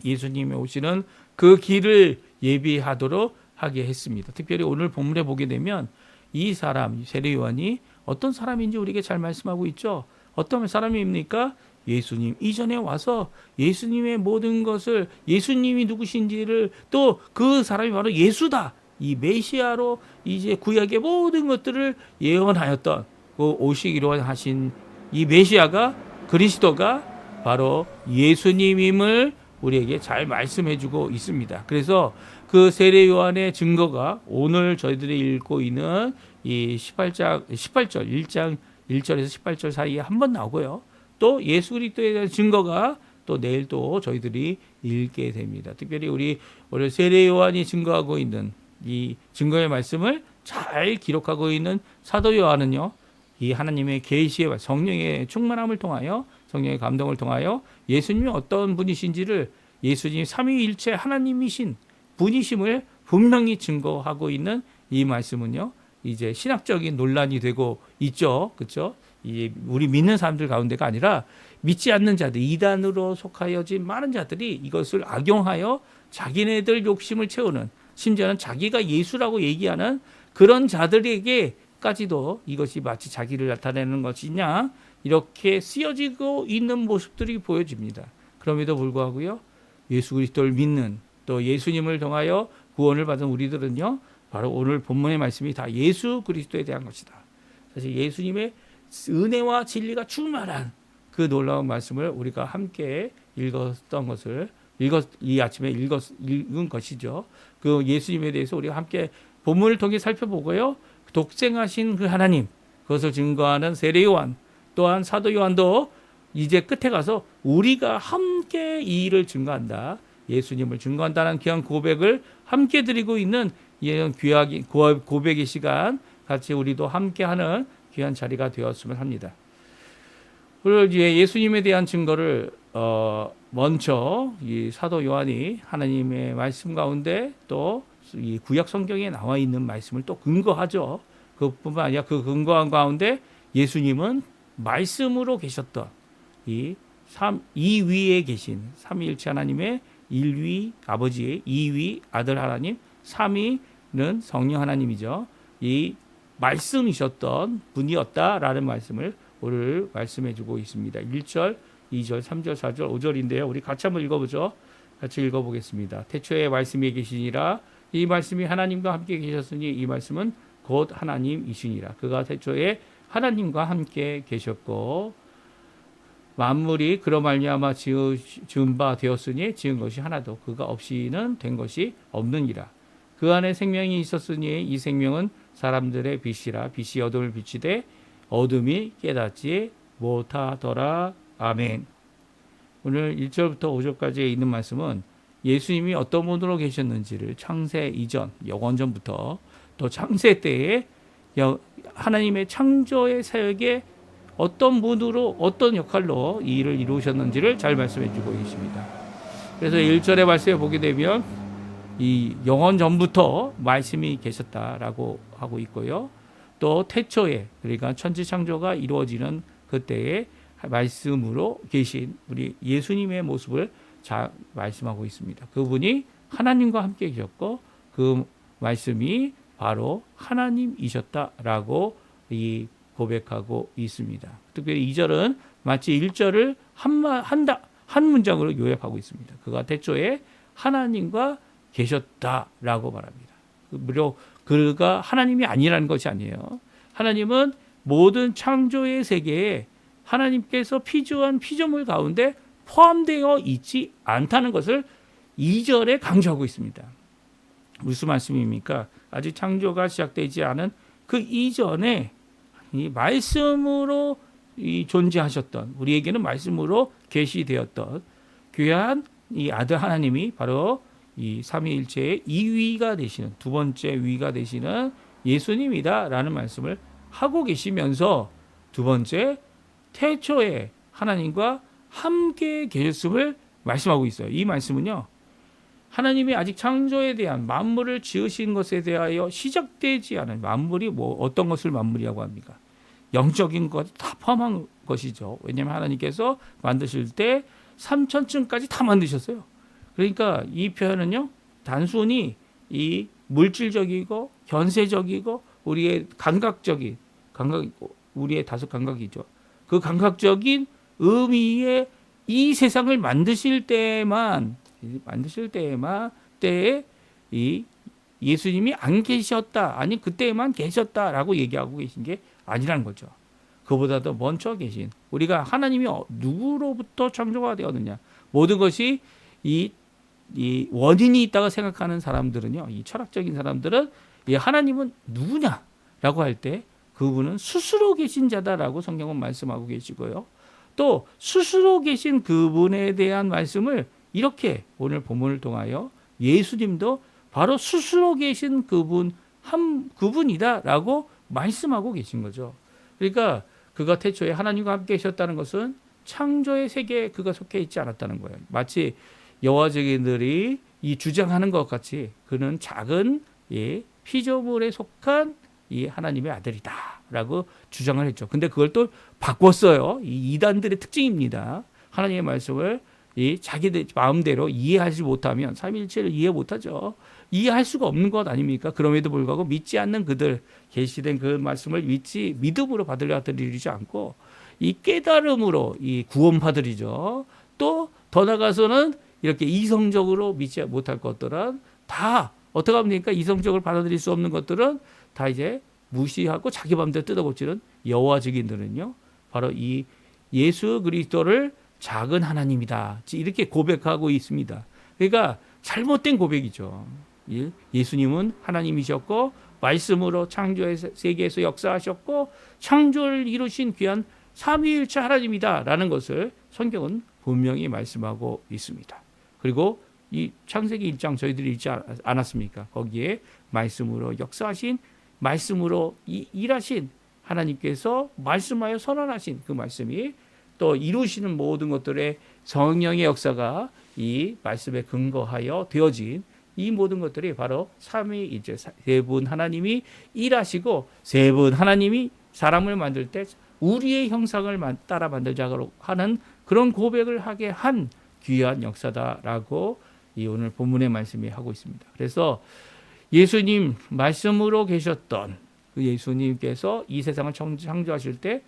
예수님이 오시는 그 길을 예비하도록 하게 했습니다. 특별히 오늘 본문에 보게 되면 이 사람 세례 요한이 어떤 사람인지 우리에게 잘 말씀하고 있죠. 어떤 사람입니까? 예수님 이전에 와서 예수님의 모든 것을 예수님이 누구신지를 또 그 사람이 바로 예수다. 이 메시아로 이제 구약의 모든 것들을 예언하였던 그 오시기로 하신 이 메시아가 그리스도가 바로 예수님임을 우리에게 잘 말씀해주고 있습니다. 그래서 그 세례 요한의 증거가 오늘 저희들이 읽고 있는 이 18절 1장 1절에서 18절 사이에 한 번 나오고요. 또 예수 그리스도에 대한 증거가 또 내일 또 저희들이 읽게 됩니다. 특별히 우리 오늘 세례 요한이 증거하고 있는 이 증거의 말씀을 잘 기록하고 있는 사도 요한은요. 이 하나님의 계시의 성령의 충만함을 통하여 성령의 감동을 통하여 예수님이 어떤 분이신지를 예수님이 삼위일체 하나님이신 분이심을 분명히 증거하고 있는 이 말씀은요. 이제 신학적인 논란이 되고 있죠. 그렇죠? 이 우리 믿는 사람들 가운데가 아니라 믿지 않는 자들, 이단으로 속하여진 많은 자들이 이것을 악용하여 자기네들 욕심을 채우는 심지어는 자기가 예수라고 얘기하는 그런 자들에게까지도 이것이 마치 자기를 나타내는 것이냐 이렇게 쓰여지고 있는 모습들이 보여집니다. 그럼에도 불구하고요. 예수 그리스도를 믿는 또 예수님을 통하여 구원을 받은 우리들은요. 바로 오늘 본문의 말씀이 다 예수 그리스도에 대한 것이다. 사실 예수님의 은혜와 진리가 충만한 그 놀라운 말씀을 우리가 함께 읽었던 것을 이 아침에 읽은 것이죠. 그 예수님에 대해서 우리가 함께 본문을 통해 살펴보고요. 독생하신 그 하나님 그것을 증거하는 세례 요한 또한 사도 요한도 이제 끝에 가서 우리가 함께 이 일을 증거한다. 예수님을 증거한다는 귀한 고백을 함께 드리고 있는 이런 귀한 고백의 시간 같이 우리도 함께하는 귀한 자리가 되었으면 합니다. 그리고 이제 예수님에 대한 증거를 먼저 이 사도 요한이 하나님의 말씀 가운데 또 이 구약 성경에 나와 있는 말씀을 또 근거하죠. 그뿐만 아니라 그 근거한 가운데 예수님은 말씀으로 계셨던 이 위에 계신 삼위일체 하나님의 1위 아버지의 2위 아들 하나님 3위는 성령 하나님이죠. 이 말씀이셨던 분이었다라는 말씀을 오늘 말씀해주고 있습니다. 1절, 2절, 3절, 4절, 5절인데요. 우리 같이 한번 읽어보죠. 같이 읽어보겠습니다. 태초에 말씀이 계시니라 이 말씀이 하나님과 함께 계셨으니 이 말씀은 곧 하나님이시니라. 그가 태초에 하나님과 함께 계셨고 만물이 그로 말미암아 지은 바 되었으니 지은 것이 하나도 그가 없이는 된 것이 없느니라. 그 안에 생명이 있었으니 이 생명은 사람들의 빛이라 빛이 어둠을 비추되 어둠이 깨닫지 못하더라. 아멘. 오늘 1절부터 5절까지에 있는 말씀은 예수님이 어떤 분으로 계셨는지를 창세 이전, 영원전부터 또 창세 때에 하나님의 창조의 사역에 어떤 분으로 어떤 역할로 이 일을 이루셨는지를 잘 말씀해 주고 계십니다. 그래서 1절의 말씀에 보게 되면 이 영원 전부터 말씀이 계셨다라고 하고 있고요. 또 태초에 그러니까 천지 창조가 이루어지는 그때에 말씀으로 계신 우리 예수님의 모습을 말씀하고 있습니다. 그분이 하나님과 함께 계셨고 그 말씀이 바로 하나님이셨다라고 이 고백하고 있습니다. 특별히 2절은 마치 1절을 한 문장으로 요약하고 있습니다. 그가 태초에 하나님과 계셨다라고 말합니다. 무려 그가 하나님이 아니라는 것이 아니에요. 하나님은 모든 창조의 세계에 하나님께서 피조한 피조물 가운데 포함되어 있지 않다는 것을 2절에 강조하고 있습니다. 무슨 말씀입니까? 아직 창조가 시작되지 않은 그 이전에 이 말씀으로 존재하셨던 우리에게는 말씀으로 계시되었던 귀한 이 아들 하나님이 바로 이 삼위일체의 2위가 되시는 두 번째 위가 되시는 예수님이다라는 말씀을 하고 계시면서 두 번째 태초에 하나님과 함께 계셨음을 말씀하고 있어요. 이 말씀은요. 하나님이 아직 창조에 대한 만물을 지으신 것에 대하여 시작되지 않은 만물이 어떤 것을 만물이라고 합니까? 영적인 것 다 포함한 것이죠. 왜냐하면 하나님께서 만드실 때 3천층까지 다 만드셨어요. 그러니까 이 표현은요. 단순히 이 물질적이고 현세적이고 우리의 우리의 다섯 감각이죠. 그 감각적인 의미의 이 세상을 만드실 때에만 때에 이 예수님이 안 계셨다. 아니 그때에만 계셨다라고 얘기하고 계신 게 아니라는 거죠. 그보다도 먼저 계신 우리가 하나님이 누구로부터 창조가 되었느냐. 모든 것이 이 원인이 있다고 생각하는 사람들은요. 이 철학적인 사람들은 이 하나님은 누구냐라고 할 때 그분은 스스로 계신 자다라고 성경은 말씀하고 계시고요. 또 스스로 계신 그분에 대한 말씀을 이렇게 오늘 본문을 통하여 예수님도 바로 스스로 계신 그분이다라고 말씀하고 계신 거죠. 그러니까 그가 태초에 하나님과 함께 계셨다는 것은 창조의 세계에 그가 속해 있지 않았다는 거예요. 마치 여호와적인들이 이 주장하는 것 같이 그는 작은 피조물에 속한 이 하나님의 아들이다라고 주장을 했죠. 근데 그걸 또 바꿨어요. 이 이단들의 특징입니다. 하나님의 말씀을 자기들 마음대로 이해하지 못하면 삼위일체를 이해 못하죠. 이해할 수가 없는 것 아닙니까? 그럼에도 불구하고 믿지 않는 그들 계시된 그 말씀을 믿음으로 받으려지 않고 이 깨달음으로 이 구원받으리죠. 또 더 나가서는 이렇게 이성적으로 믿지 못할 것들은 다 어떻게 하면 되니까 이성적으로 받아들일 수 없는 것들은 다 이제 무시하고 자기 마음대로 뜯어고치는 여호와 증인들은요. 바로 이 예수 그리스도를 작은 하나님이다. 이렇게 고백하고 있습니다. 그러니까 잘못된 고백이죠. 예수님은 하나님이셨고 말씀으로 창조의 세계에서 역사하셨고 창조를 이루신 귀한 삼위일체 하나님이다라는 것을 성경은 분명히 말씀하고 있습니다. 그리고 이 창세기 1장 저희들이 읽지 않았습니까? 거기에 말씀으로 역사하신 말씀으로 일하신 하나님께서 말씀하여 선언하신 그 말씀이 또 이루시는 모든 것들의 성령의 역사가 이 말씀에 근거하여 되어진 이 모든 것들이 바로 삼위일체 세 분 하나님이 일하시고 세 분 하나님이 사람을 만들 때 우리의 형상을 따라 만들자고 하는 그런 고백을 하게 한 귀한 역사다라고 이 오늘 본문의 말씀이 하고 있습니다. 그래서 예수님 말씀으로 계셨던 그 예수님께서 이 세상을 창조하실 때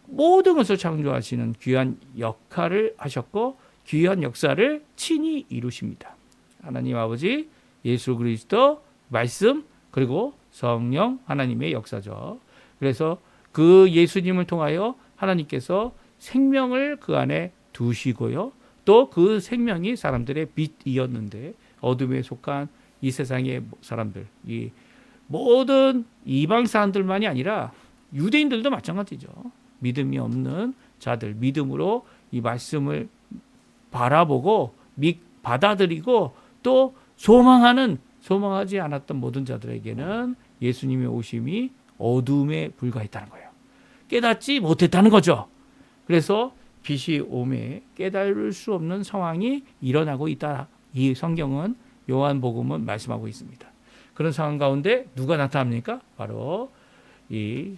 모든 것을 창조하시는 귀한 역할을 하셨고 귀한 역사를 친히 이루십니다. 하나님 아버지, 예수 그리스도, 말씀, 그리고 성령 하나님의 역사죠. 그래서 그 예수님을 통하여 하나님께서 생명을 그 안에 두시고요. 또 그 생명이 사람들의 빛이었는데 어둠에 속한 이 세상의 사람들, 이 모든 이방 사람들만이 아니라 유대인들도 마찬가지죠. 믿음이 없는 자들, 믿음으로 이 말씀을 바라보고 받아들이고 또 소망하지 않았던 모든 자들에게는 예수님의 오심이 어둠에 불과했다는 거예요. 깨닫지 못했다는 거죠. 그래서 빛이 오매 깨달을 수 없는 상황이 일어나고 있다. 이 성경은 요한복음은 말씀하고 있습니다. 그런 상황 가운데 누가 나타납니까? 바로 이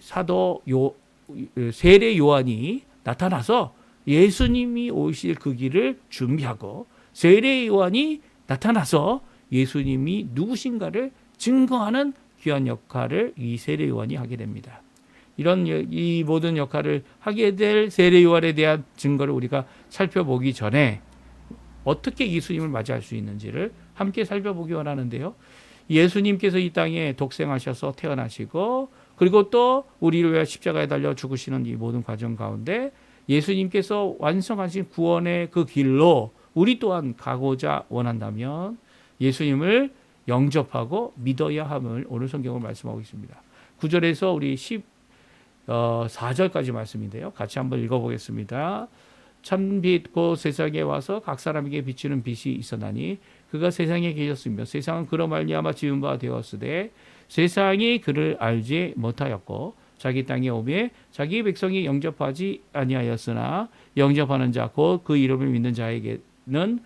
세례 요한이 나타나서 예수님이 오실 그 길을 준비하고 세례 요한이 나타나서 예수님이 누구신가를 증거하는 귀한 역할을 이 세례 요한이 하게 됩니다. 이 모든 역할을 하게 될 세례 요한에 대한 증거를 우리가 살펴보기 전에 어떻게 예수님을 맞이할 수 있는지를 함께 살펴보기 원하는데요. 예수님께서 이 땅에 독생하셔서 태어나시고 그리고 또 우리를 위해 십자가에 달려 죽으시는 이 모든 과정 가운데 예수님께서 완성하신 구원의 그 길로 우리 또한 가고자 원한다면 예수님을 영접하고 믿어야 함을 오늘 성경은 말씀하고 있습니다. 9절에서 우리 14절까지 말씀인데요. 같이 한번 읽어보겠습니다. 참빛 곧 세상에 와서 각 사람에게 비치는 빛이 있었나니 그가 세상에 계셨으며 세상은 그로 말미암아 지은 바 되었으되 세상이 그를 알지 못하였고 자기 땅에 오매 자기 백성이 영접하지 아니하였으나 영접하는 자 곧 그 이름을 믿는 자에게는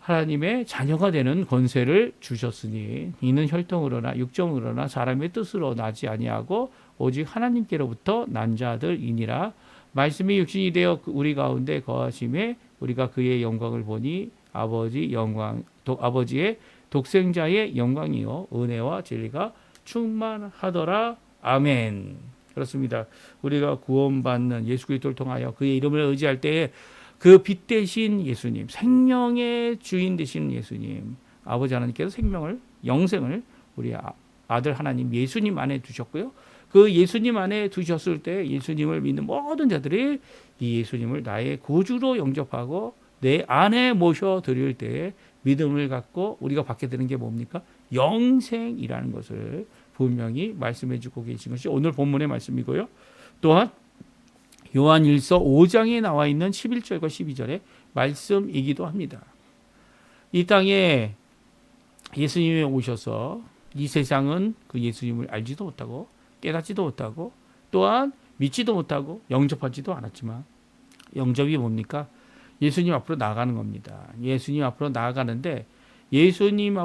하나님의 자녀가 되는 권세를 주셨으니 이는 혈통으로나 육정으로나 사람의 뜻으로 나지 아니하고 오직 하나님께로부터 난 자들이니라. 말씀이 육신이 되어 우리 가운데 거하심에 우리가 그의 영광을 보니 아버지의 독생자의 영광이요 은혜와 진리가 충만하더라. 아멘. 그렇습니다. 우리가 구원받는 예수 그리스도를 통하여 그의 이름을 의지할 때에 그 빛 대신 예수님, 생명의 주인 되시는 예수님, 아버지 하나님께서 영생을 우리 아들 하나님 예수님 안에 두셨고요. 그 예수님 안에 두셨을 때 예수님을 믿는 모든 자들이 이 예수님을 나의 구주로 영접하고 내 안에 모셔드릴 때 믿음을 갖고 우리가 받게 되는 게 뭡니까? 영생이라는 것을 분명히 말씀해 주고 계신 것이 오늘 본문의 말씀이고요. 또한 요한일서 5장에 나와 있는 11절과 12절의 말씀이기도 합니다. 이 땅에 예수님이 오셔서 이 세상은 그 예수님을 알지도 못하고 깨닫지도 못하고 또한 믿지도 못하고 영접하지도 않았지만 영접이 뭡니까? 예수님 앞으로 나아가는 겁니다. 예수님 앞으로 나아가는데 예수님이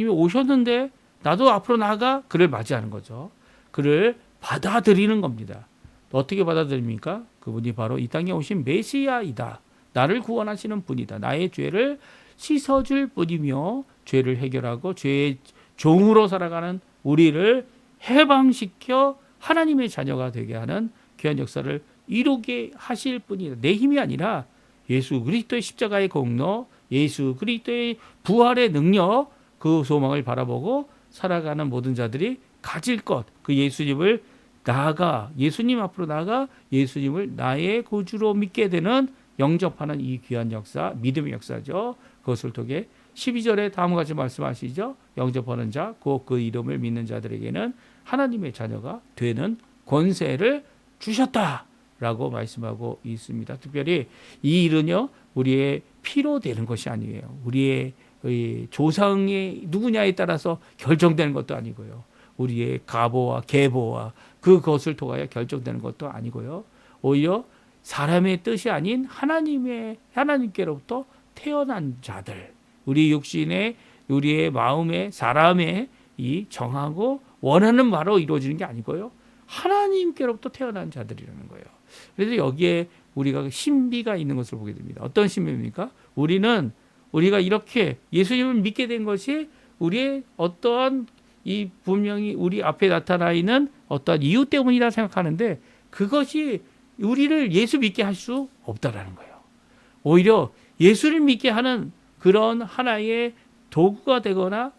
오셨는데 나도 앞으로 나아가 그를 맞이하는 거죠. 그를 받아들이는 겁니다. 어떻게 받아들입니까? 그분이 바로 이 땅에 오신 메시아이다. 나를 구원하시는 분이다. 나의 죄를 씻어줄 분이며 죄를 해결하고 죄의 종으로 살아가는 우리를 해방시켜 하나님의 자녀가 되게 하는 귀한 역사를 이루게 하실 분이다. 내 힘이 아니라 예수 그리스도의 십자가의 공로, 예수 그리스도의 부활의 능력, 그 소망을 바라보고 살아가는 모든 자들이 가질 것, 그 예수님을 예수님 앞으로 나아가 예수님을 나의 구주로 믿게 되는 영접하는 이 귀한 역사, 믿음의 역사죠. 그것을 통해 12절에 다음과 같이 말씀하시죠. 영접하는 자, 곧 그 이름을 믿는 자들에게는 하나님의 자녀가 되는 권세를 주셨다라고 말씀하고 있습니다. 특별히 이 일은요, 우리의 피로 되는 것이 아니에요. 우리의 조상이 누구냐에 따라서 결정되는 것도 아니고요. 우리의 가보와 계보와 그것을 통하여 결정되는 것도 아니고요. 오히려 사람의 뜻이 아닌 하나님께로부터 태어난 자들, 우리 육신의 우리의 마음의 사람의 이 정하고 원하는 바로 이루어지는 게 아니고요. 하나님께로부터 태어난 자들이라는 거예요. 그래서 여기에 우리가 신비가 있는 것을 보게 됩니다. 어떤 신비입니까? 우리가 이렇게 예수님을 믿게 된 것이 우리의 어떠한 분명히 우리 앞에 나타나 있는 어떠한 이유 때문이라 생각하는데 그것이 우리를 예수 믿게 할 수 없다라는 거예요. 오히려 예수를 믿게 하는 그런 하나의 도구가 되거나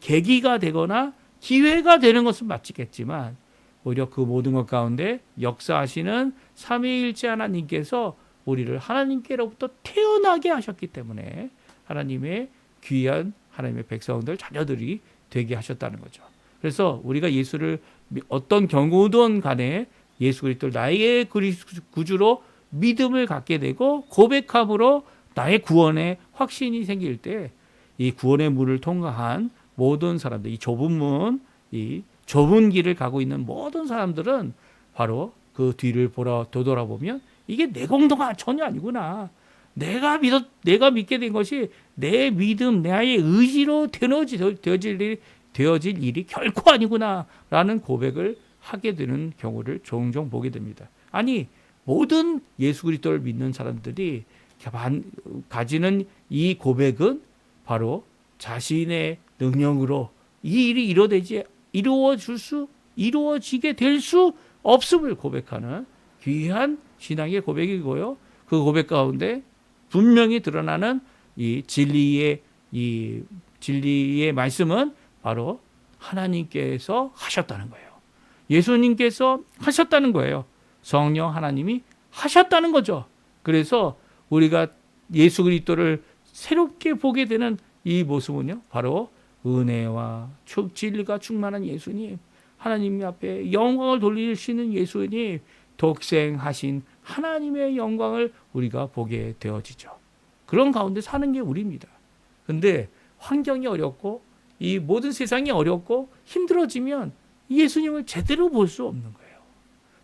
계기가 되거나 기회가 되는 것은 맞겠지만 오히려 그 모든 것 가운데 역사하시는 삼위일체 하나님께서 우리를 하나님께로부터 태어나게 하셨기 때문에 하나님의 귀한 하나님의 백성들 자녀들이 되게 하셨다는 거죠. 그래서 우리가 예수를 어떤 경우든 간에 예수 그리스도를 나의 구주로 믿음을 갖게 되고 고백함으로 나의 구원의 확신이 생길 때 이 구원의 문을 통과한 모든 사람들, 이 좁은 문, 이 좁은 길을 가고 있는 모든 사람들은 바로 그 뒤를 되돌아보면 이게 내 공로가 전혀 아니구나. 내가 믿게 된 것이 내 믿음, 나의 의지로 되어질 일이 결코 아니구나라는 고백을 하게 되는 경우를 종종 보게 됩니다. 아니, 모든 예수 그리스도를 믿는 사람들이 가지는 이 고백은 바로 자신의 능력으로 이 일이 이루어지게 될 수 없음을 고백하는 귀한 신앙의 고백이고요. 그 고백 가운데 분명히 드러나는 이 진리의 말씀은 바로 하나님께서 하셨다는 거예요. 예수님께서 하셨다는 거예요. 성령 하나님이 하셨다는 거죠. 그래서 우리가 예수 그리스도를 새롭게 보게 되는 이 모습은요, 바로 은혜와 진리가 충만한 예수님, 하나님 앞에 영광을 돌리시는 예수님, 독생하신 하나님의 영광을 우리가 보게 되어지죠. 그런 가운데 사는 게 우리입니다. 근데 환경이 어렵고 이 모든 세상이 어렵고 힘들어지면 예수님을 제대로 볼 수 없는 거예요.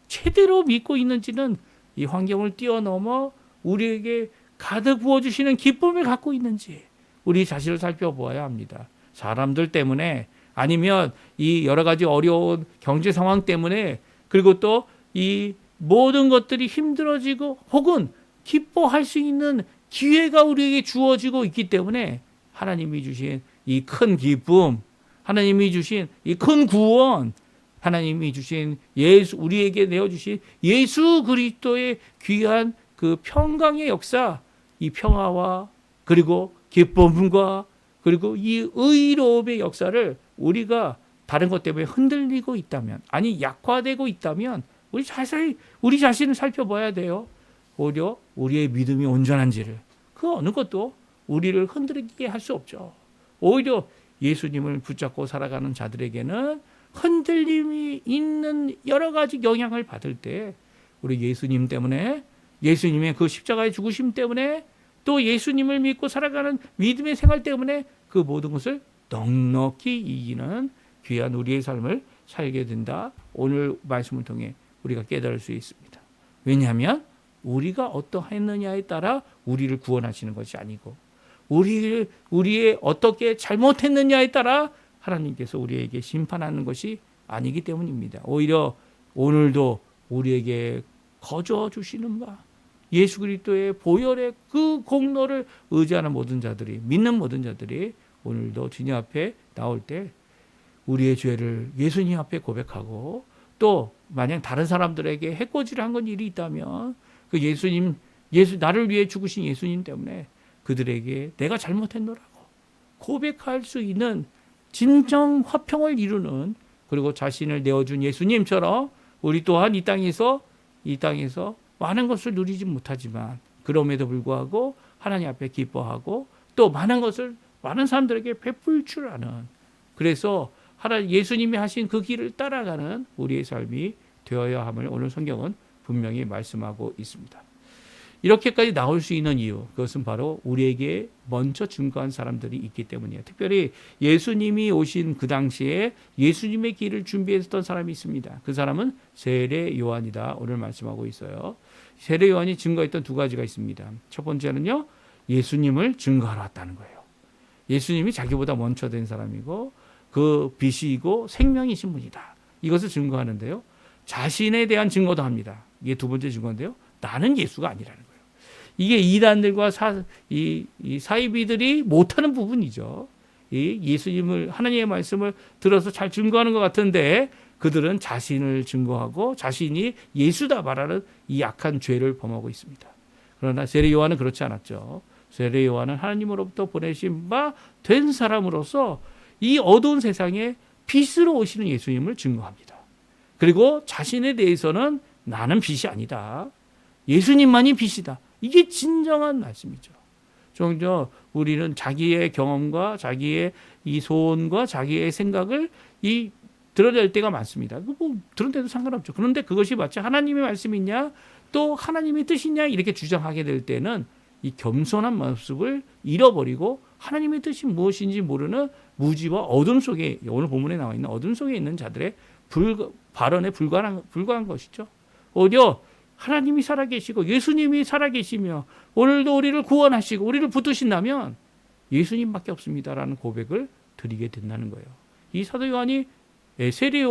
제대로 믿고 있는지는 이 환경을 뛰어넘어 우리에게 가득 부어주시는 기쁨을 갖고 있는지 우리 자신을 살펴보아야 합니다. 사람들 때문에 아니면 이 여러 가지 어려운 경제 상황 때문에 그리고 또 이 모든 것들이 힘들어지고 혹은 기뻐할 수 있는 기회가 우리에게 주어지고 있기 때문에 하나님이 주신 이 큰 기쁨, 하나님이 주신 이 큰 구원, 하나님이 주신 우리에게 내어주신 예수 그리스도의 귀한 그 평강의 역사, 이 평화와 그리고 기쁨과 그리고 이 의로움의 역사를 우리가 다른 것 때문에 흔들리고 있다면, 아니 약화되고 있다면 우리 자신을 살펴봐야 돼요. 오히려 우리의 믿음이 온전한지를, 그 어느 것도 우리를 흔들리게 할 수 없죠. 오히려 예수님을 붙잡고 살아가는 자들에게는 흔들림이 있는 여러 가지 영향을 받을 때 우리 예수님 때문에, 예수님의 그 십자가의 죽으심 때문에, 또 예수님을 믿고 살아가는 믿음의 생활 때문에 그 모든 것을 넉넉히 이기는 귀한 우리의 삶을 살게 된다. 오늘 말씀을 통해 우리가 깨달을 수 있습니다. 왜냐하면 우리가 어떠했느냐에 따라 우리를 구원하시는 것이 아니고 우리의 어떻게 잘못했느냐에 따라 하나님께서 우리에게 심판하는 것이 아니기 때문입니다. 오히려 오늘도 우리에게 거저 주시는 바 예수 그리스도의 보혈의 그 공로를 의지하는 모든 자들이, 믿는 모든 자들이 오늘도 주님 앞에 나올 때 우리의 죄를 예수님 앞에 고백하고, 또 만약 다른 사람들에게 해코지를 한 건 일이 있다면 그 나를 위해 죽으신 예수님 때문에 그들에게 내가 잘못했노라고 고백할 수 있는 진정 화평을 이루는, 그리고 자신을 내어준 예수님처럼 우리 또한 이 땅에서 많은 것을 누리지 못하지만 그럼에도 불구하고 하나님 앞에 기뻐하고 또 많은 것을 많은 사람들에게 베풀 줄 아는, 그래서 예수님이 하신 그 길을 따라가는 우리의 삶이 되어야 함을 오늘 성경은 분명히 말씀하고 있습니다. 이렇게까지 나올 수 있는 이유, 그것은 바로 우리에게 먼저 증거한 사람들이 있기 때문이에요. 특별히 예수님이 오신 그 당시에 예수님의 길을 준비했던 사람이 있습니다. 그 사람은 세례 요한이다. 오늘 말씀하고 있어요. 세례 요한이 증거했던 두 가지가 있습니다. 첫 번째는요, 예수님을 증거하러 왔다는 거예요. 예수님이 자기보다 먼저 된 사람이고 그 빛이고 생명이신 분이다. 이것을 증거하는데요. 자신에 대한 증거도 합니다. 이게 두 번째 증거인데요. 나는 예수가 아니라는 거예요. 이게 이단들과 이 사이비들이 못하는 부분이죠. 이 예수님을, 하나님의 말씀을 들어서 잘 증거하는 것 같은데 그들은 자신을 증거하고 자신이 예수다 말하는 이 악한 죄를 범하고 있습니다. 그러나 세례 요한은 그렇지 않았죠. 세례 요한은 하나님으로부터 보내신 바 된 사람으로서 이 어두운 세상에 빛으로 오시는 예수님을 증거합니다. 그리고 자신에 대해서는 나는 빛이 아니다. 예수님만이 빛이다. 이게 진정한 말씀이죠. 종종 우리는 자기의 경험과 자기의 이 소원과 자기의 생각을 이 드러낼 때가 많습니다. 뭐 드러내도 상관없죠. 그런데 그것이 마치 하나님의 말씀이냐 또 하나님의 뜻이냐 이렇게 주장하게 될 때는 이 겸손한 모습을 잃어버리고 하나님의 뜻이 무엇인지 모르는 무지와 어둠 속에, 오늘 본문에 나와 있는 어둠 속에 있는 자들의 발언에 불과한 것이죠. 오히려 하나님이 살아계시고 예수님이 살아계시며 오늘도 우리를 구원하시고 우리를 붙드신다면 예수님밖에 없습니다라는 고백을 드리게 된다는 거예요. 이 사도 요한이 세례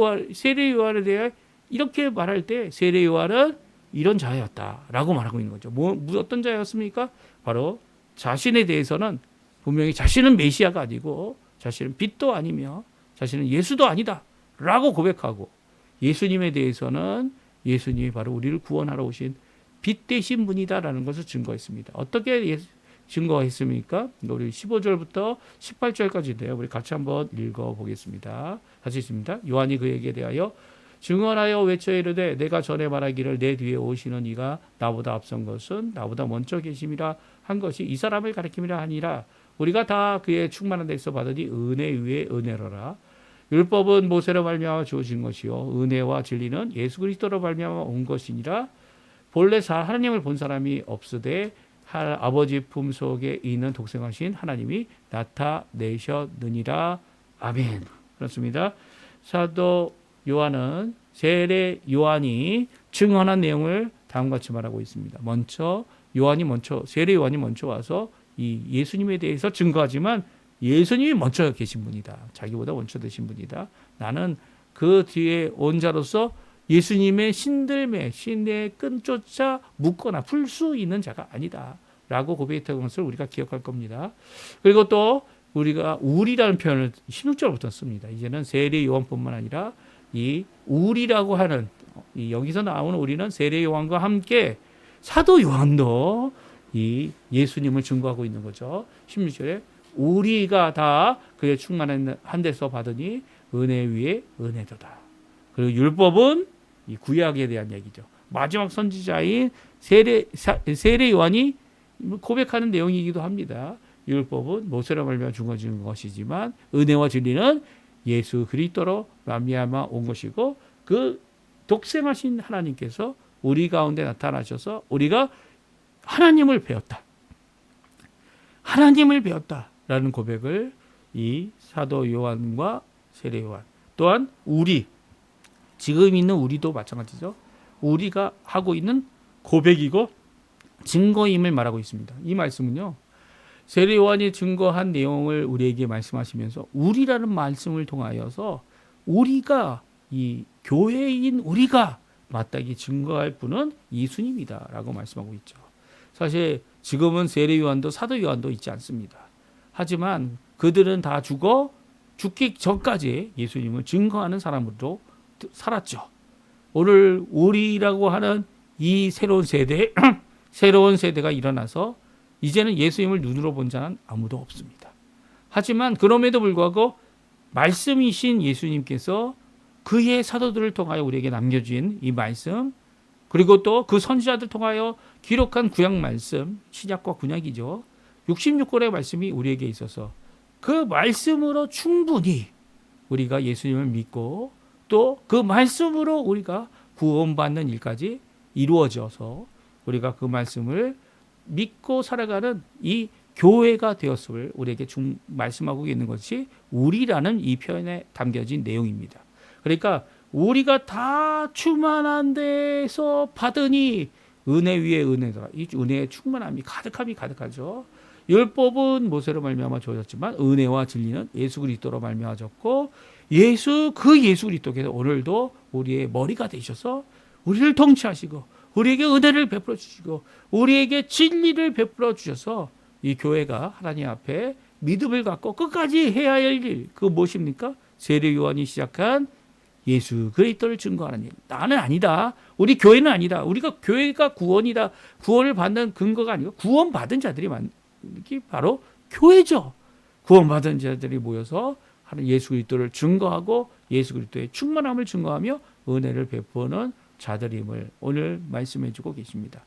요한에 대해 이렇게 말할 때 세례 요한은 이런 자였다라고 말하고 있는 거죠. 어떤 자였습니까? 바로 자신에 대해서는 분명히 자신은 메시아가 아니고 자신은 빛도 아니며 자신은 예수도 아니다라고 고백하고 예수님에 대해서는 예수님이 바로 우리를 구원하러 오신 빛 되신 분이다라는 것을 증거했습니다. 어떻게 증거했습니까? 우리 15절부터 18절까지인데요. 우리 같이 한번 읽어보겠습니다. 같이 있습니다. 요한이 그에게 대하여 증언하여 외쳐 이르되 내가 전에 말하기를 내 뒤에 오시는 이가 나보다 앞선 것은 나보다 먼저 계심이라 한 것이 이 사람을 가리킴이라 하니라. 우리가 다 그의 충만한 데서 받으니 은혜 위에 은혜로라. 율법은 모세로 말미암아 주어진 것이요 은혜와 진리는 예수 그리스도로 말미암아 온 것이니라. 본래 하나님을 본 사람이 없으되 아버지 품속에 있는 독생하신 하나님이 나타내셨느니라. 아멘. 그렇습니다. 사도 요한은 세례 요한이 증언한 내용을 다음과 같이 말하고 있습니다. 세례 요한이 먼저 와서 이 예수님에 대해서 증거하지만 예수님이 먼저 계신 분이다. 자기보다 먼저 되신 분이다. 나는 그 뒤에 온 자로서 예수님의 신의 끈조차 묶거나 풀 수 있는 자가 아니다. 라고 고백했던 것을 우리가 기억할 겁니다. 그리고 또 우리가 우리라는 표현을 16절부터 씁니다. 이제는 세례 요한뿐만 아니라 이 우리라고 하는 여기서 나오는 우리는 세례 요한과 함께 사도 요한도 이 예수님을 증거하고 있는 거죠. 16절에 우리가 다 그의 충만한 데서 받으니 은혜 위에 은혜도다. 그리고 율법은 이 구약에 대한 얘기죠. 마지막 선지자인 세례 요한이 고백하는 내용이기도 합니다. 율법은 모세로 말미암아 주어진 것이지만 은혜와 진리는 예수 그리스도로 말미암아 온 것이고 그 독생하신 하나님께서 우리 가운데 나타나셔서 우리가 하나님을 배웠다라는 고백을 이 사도 요한과 세례 요한 또한 지금 있는 우리도 마찬가지죠. 우리가 하고 있는 고백이고 증거임을 말하고 있습니다. 이 말씀은요. 세례 요한이 증거한 내용을 우리에게 말씀하시면서 우리라는 말씀을 통하여서 우리가 이 교회인 우리가 마땅히 증거할 분은 예수님이다라고 말씀하고 있죠. 사실 지금은 세례 요한도 사도 요한도 있지 않습니다. 하지만 그들은 다 죽기 전까지 예수님을 증거하는 사람으로 살았죠. 오늘 우리라고 하는 이 새로운 세대가 일어나서 이제는 예수님을 눈으로 본 자는 아무도 없습니다. 하지만 그럼에도 불구하고 말씀이신 예수님께서 그의 사도들을 통하여 우리에게 남겨진 이 말씀 그리고 또 그 선지자들 통하여 기록한 구약 말씀 신약과 구약이죠. 66권의 말씀이 우리에게 있어서 그 말씀으로 충분히 우리가 예수님을 믿고 또 그 말씀으로 우리가 구원받는 일까지 이루어져서 우리가 그 말씀을 믿고 살아가는 이 교회가 되었음을 우리에게 말씀하고 있는 것이 우리라는 이 표현에 담겨진 내용입니다. 그러니까 우리가 다 충만한 데서 받으니 은혜 위에 은혜다. 이 은혜의 충만함이 가득하죠. 율법은 모세로 말미암아 주어졌지만 은혜와 진리는 예수 그리스도로 말미암아졌고 예수 그리스도께서 오늘도 우리의 머리가 되셔서 우리를 통치하시고 우리에게 은혜를 베풀어 주시고 우리에게 진리를 베풀어 주셔서 이 교회가 하나님 앞에 믿음을 갖고 끝까지 해야 할 일, 그거 무엇입니까? 세례 요한이 시작한 예수 그리스도를 증거하는 일. 나는 아니다. 우리 교회는 아니다. 우리가 교회가 구원이다. 구원을 받는 근거가 아니고 구원받은 자들이 바로 교회죠. 구원받은 자들이 모여서 하는 예수 그리스도를 증거하고 예수 그리스도의 충만함을 증거하며 은혜를 베푸는 자들임을 오늘 말씀해 주고 계십니다.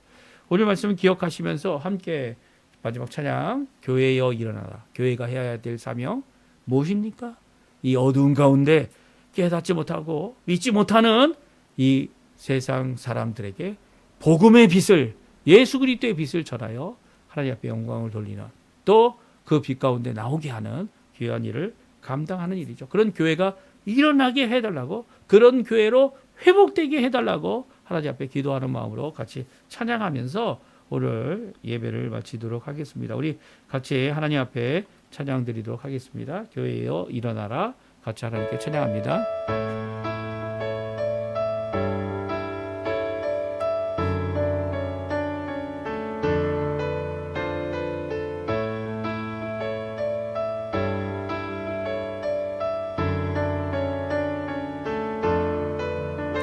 오늘 말씀을 기억하시면서 함께 마지막 찬양 교회여 일어나라. 교회가 해야 될 사명 무엇입니까? 이 어두운 가운데 깨닫지 못하고 믿지 못하는 이 세상 사람들에게 복음의 빛을, 예수 그리스도의 빛을 전하여 하나님 앞에 영광을 돌리는, 또 그 빛 가운데 나오게 하는 귀한 일을 감당하는 일이죠. 그런 교회가 일어나게 해달라고, 그런 교회로 회복되게 해달라고 하나님 앞에 기도하는 마음으로 같이 찬양하면서 오늘 예배를 마치도록 하겠습니다. 우리 같이 하나님 앞에 찬양 드리도록 하겠습니다. 교회여 일어나라, 같이 하나님께 찬양합니다.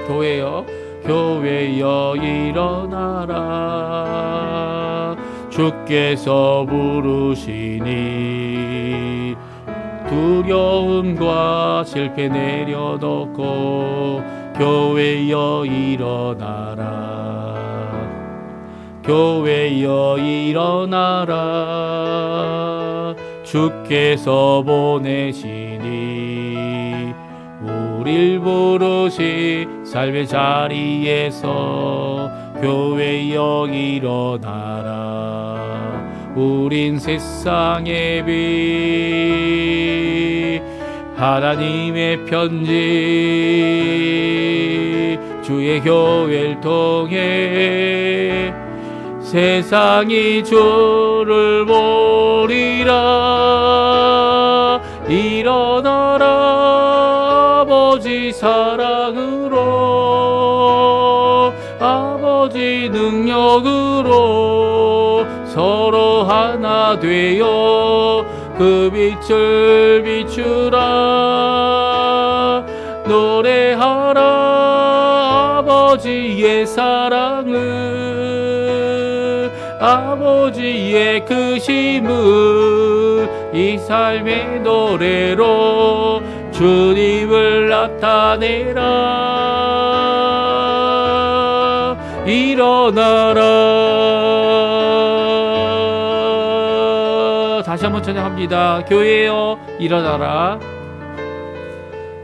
교회여, 교회여 일어나라, 주께서 부르시니 두려움과 실패 내려놓고 교회여 일어나라, 교회여 일어나라, 주께서 보내시니 우릴 부르시 삶의 자리에서 교회여 일어나라. 우린 세상의 빛, 하나님의 편지, 주의 교회를 통해 세상이 주를 보리라. 일어나라, 아버지 사랑으로, 아버지 능력으로 서로 하나 되어 그 빛을 비추라. 노래하라, 아버지의 사랑을, 아버지의 크심을 이 삶의 노래로 주님을 나타내라. 일어나라. 다시 한번 찬양합니다. 교회여 일어나라,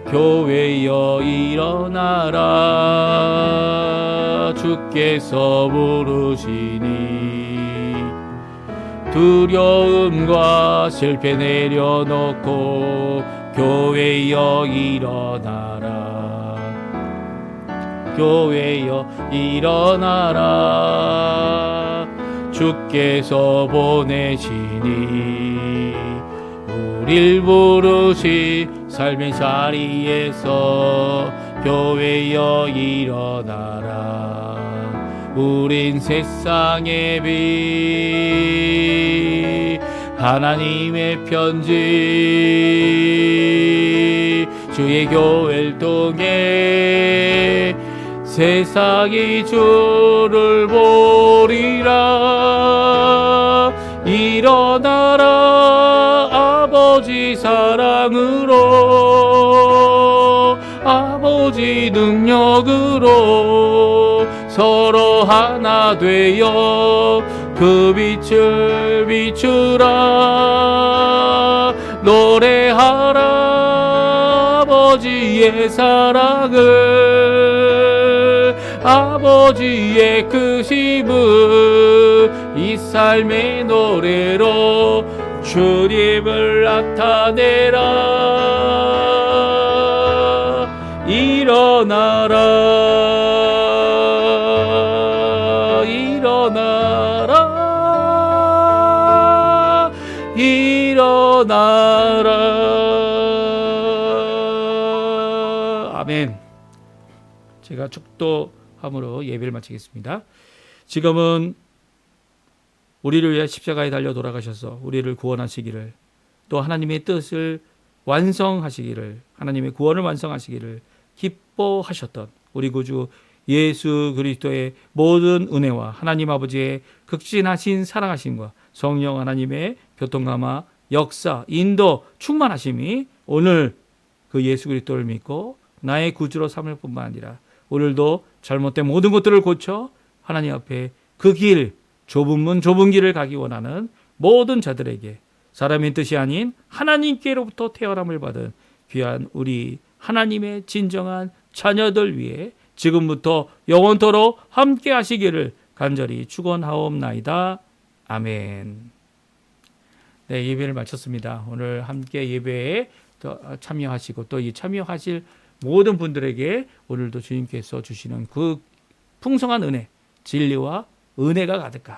교회여 일어나라, 주께서 부르시니 두려움과 실패 내려놓고 교회여 일어나라, 교회여 일어나라, 주께서 보내시니 우릴 부르시 삶의 자리에서 교회여 일어나라. 우린 세상의 빛, 하나님의 편지, 주의 교회를 통해 세상이 주를 보리라. 일어나라, 아버지 사랑으로, 아버지 능력으로 서로 하나 되어 그 빛을 비추라. 노래하라, 아버지의 사랑을, 아버지의 크심을 이 삶의 노래로 주님을 나타내라. 일어나라, 일어나라, 일어나라. 아멘. 제가 축도함으로 예배를 마치겠습니다. 지금은 우리를 위해 십자가에 달려 돌아가셔서 우리를 구원하시기를, 또 하나님의 뜻을 완성하시기를, 하나님의 구원을 완성하시기를 기뻐하셨던 우리 구주 예수 그리스도의 모든 은혜와 하나님 아버지의 극진하신 사랑하심과 성령 하나님의 교통감화, 역사, 인도, 충만하심이 오늘 그 예수 그리스도를 믿고 나의 구주로 삼을 뿐만 아니라 오늘도 잘못된 모든 것들을 고쳐 하나님 앞에 그 길, 좁은 문, 좁은 길을 가기 원하는 모든 자들에게 사람의 뜻이 아닌 하나님께로부터 태어남을 받은 귀한 우리 하나님의 진정한 자녀들 위해 지금부터 영원토록 함께 하시기를 간절히 축원하옵나이다. 아멘. 네, 예배를 마쳤습니다. 오늘 함께 예배에 참여하시고 또 이 참여하실 모든 분들에게 오늘도 주님께서 주시는 그 풍성한 은혜, 진리와 은혜가 가득한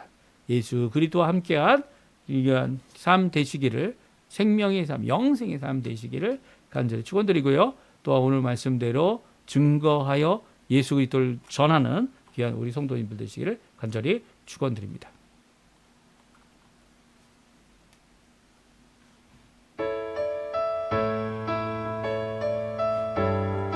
예수 그리스도와 함께한 이러한 삶 되시기를, 생명의 삶, 영생의 삶 되시기를 간절히 축원드리고요. 또 오늘 말씀대로 증거하여 예수 그리스도를 전하는 귀한 우리 성도님들 되시기를 간절히 축원드립니다.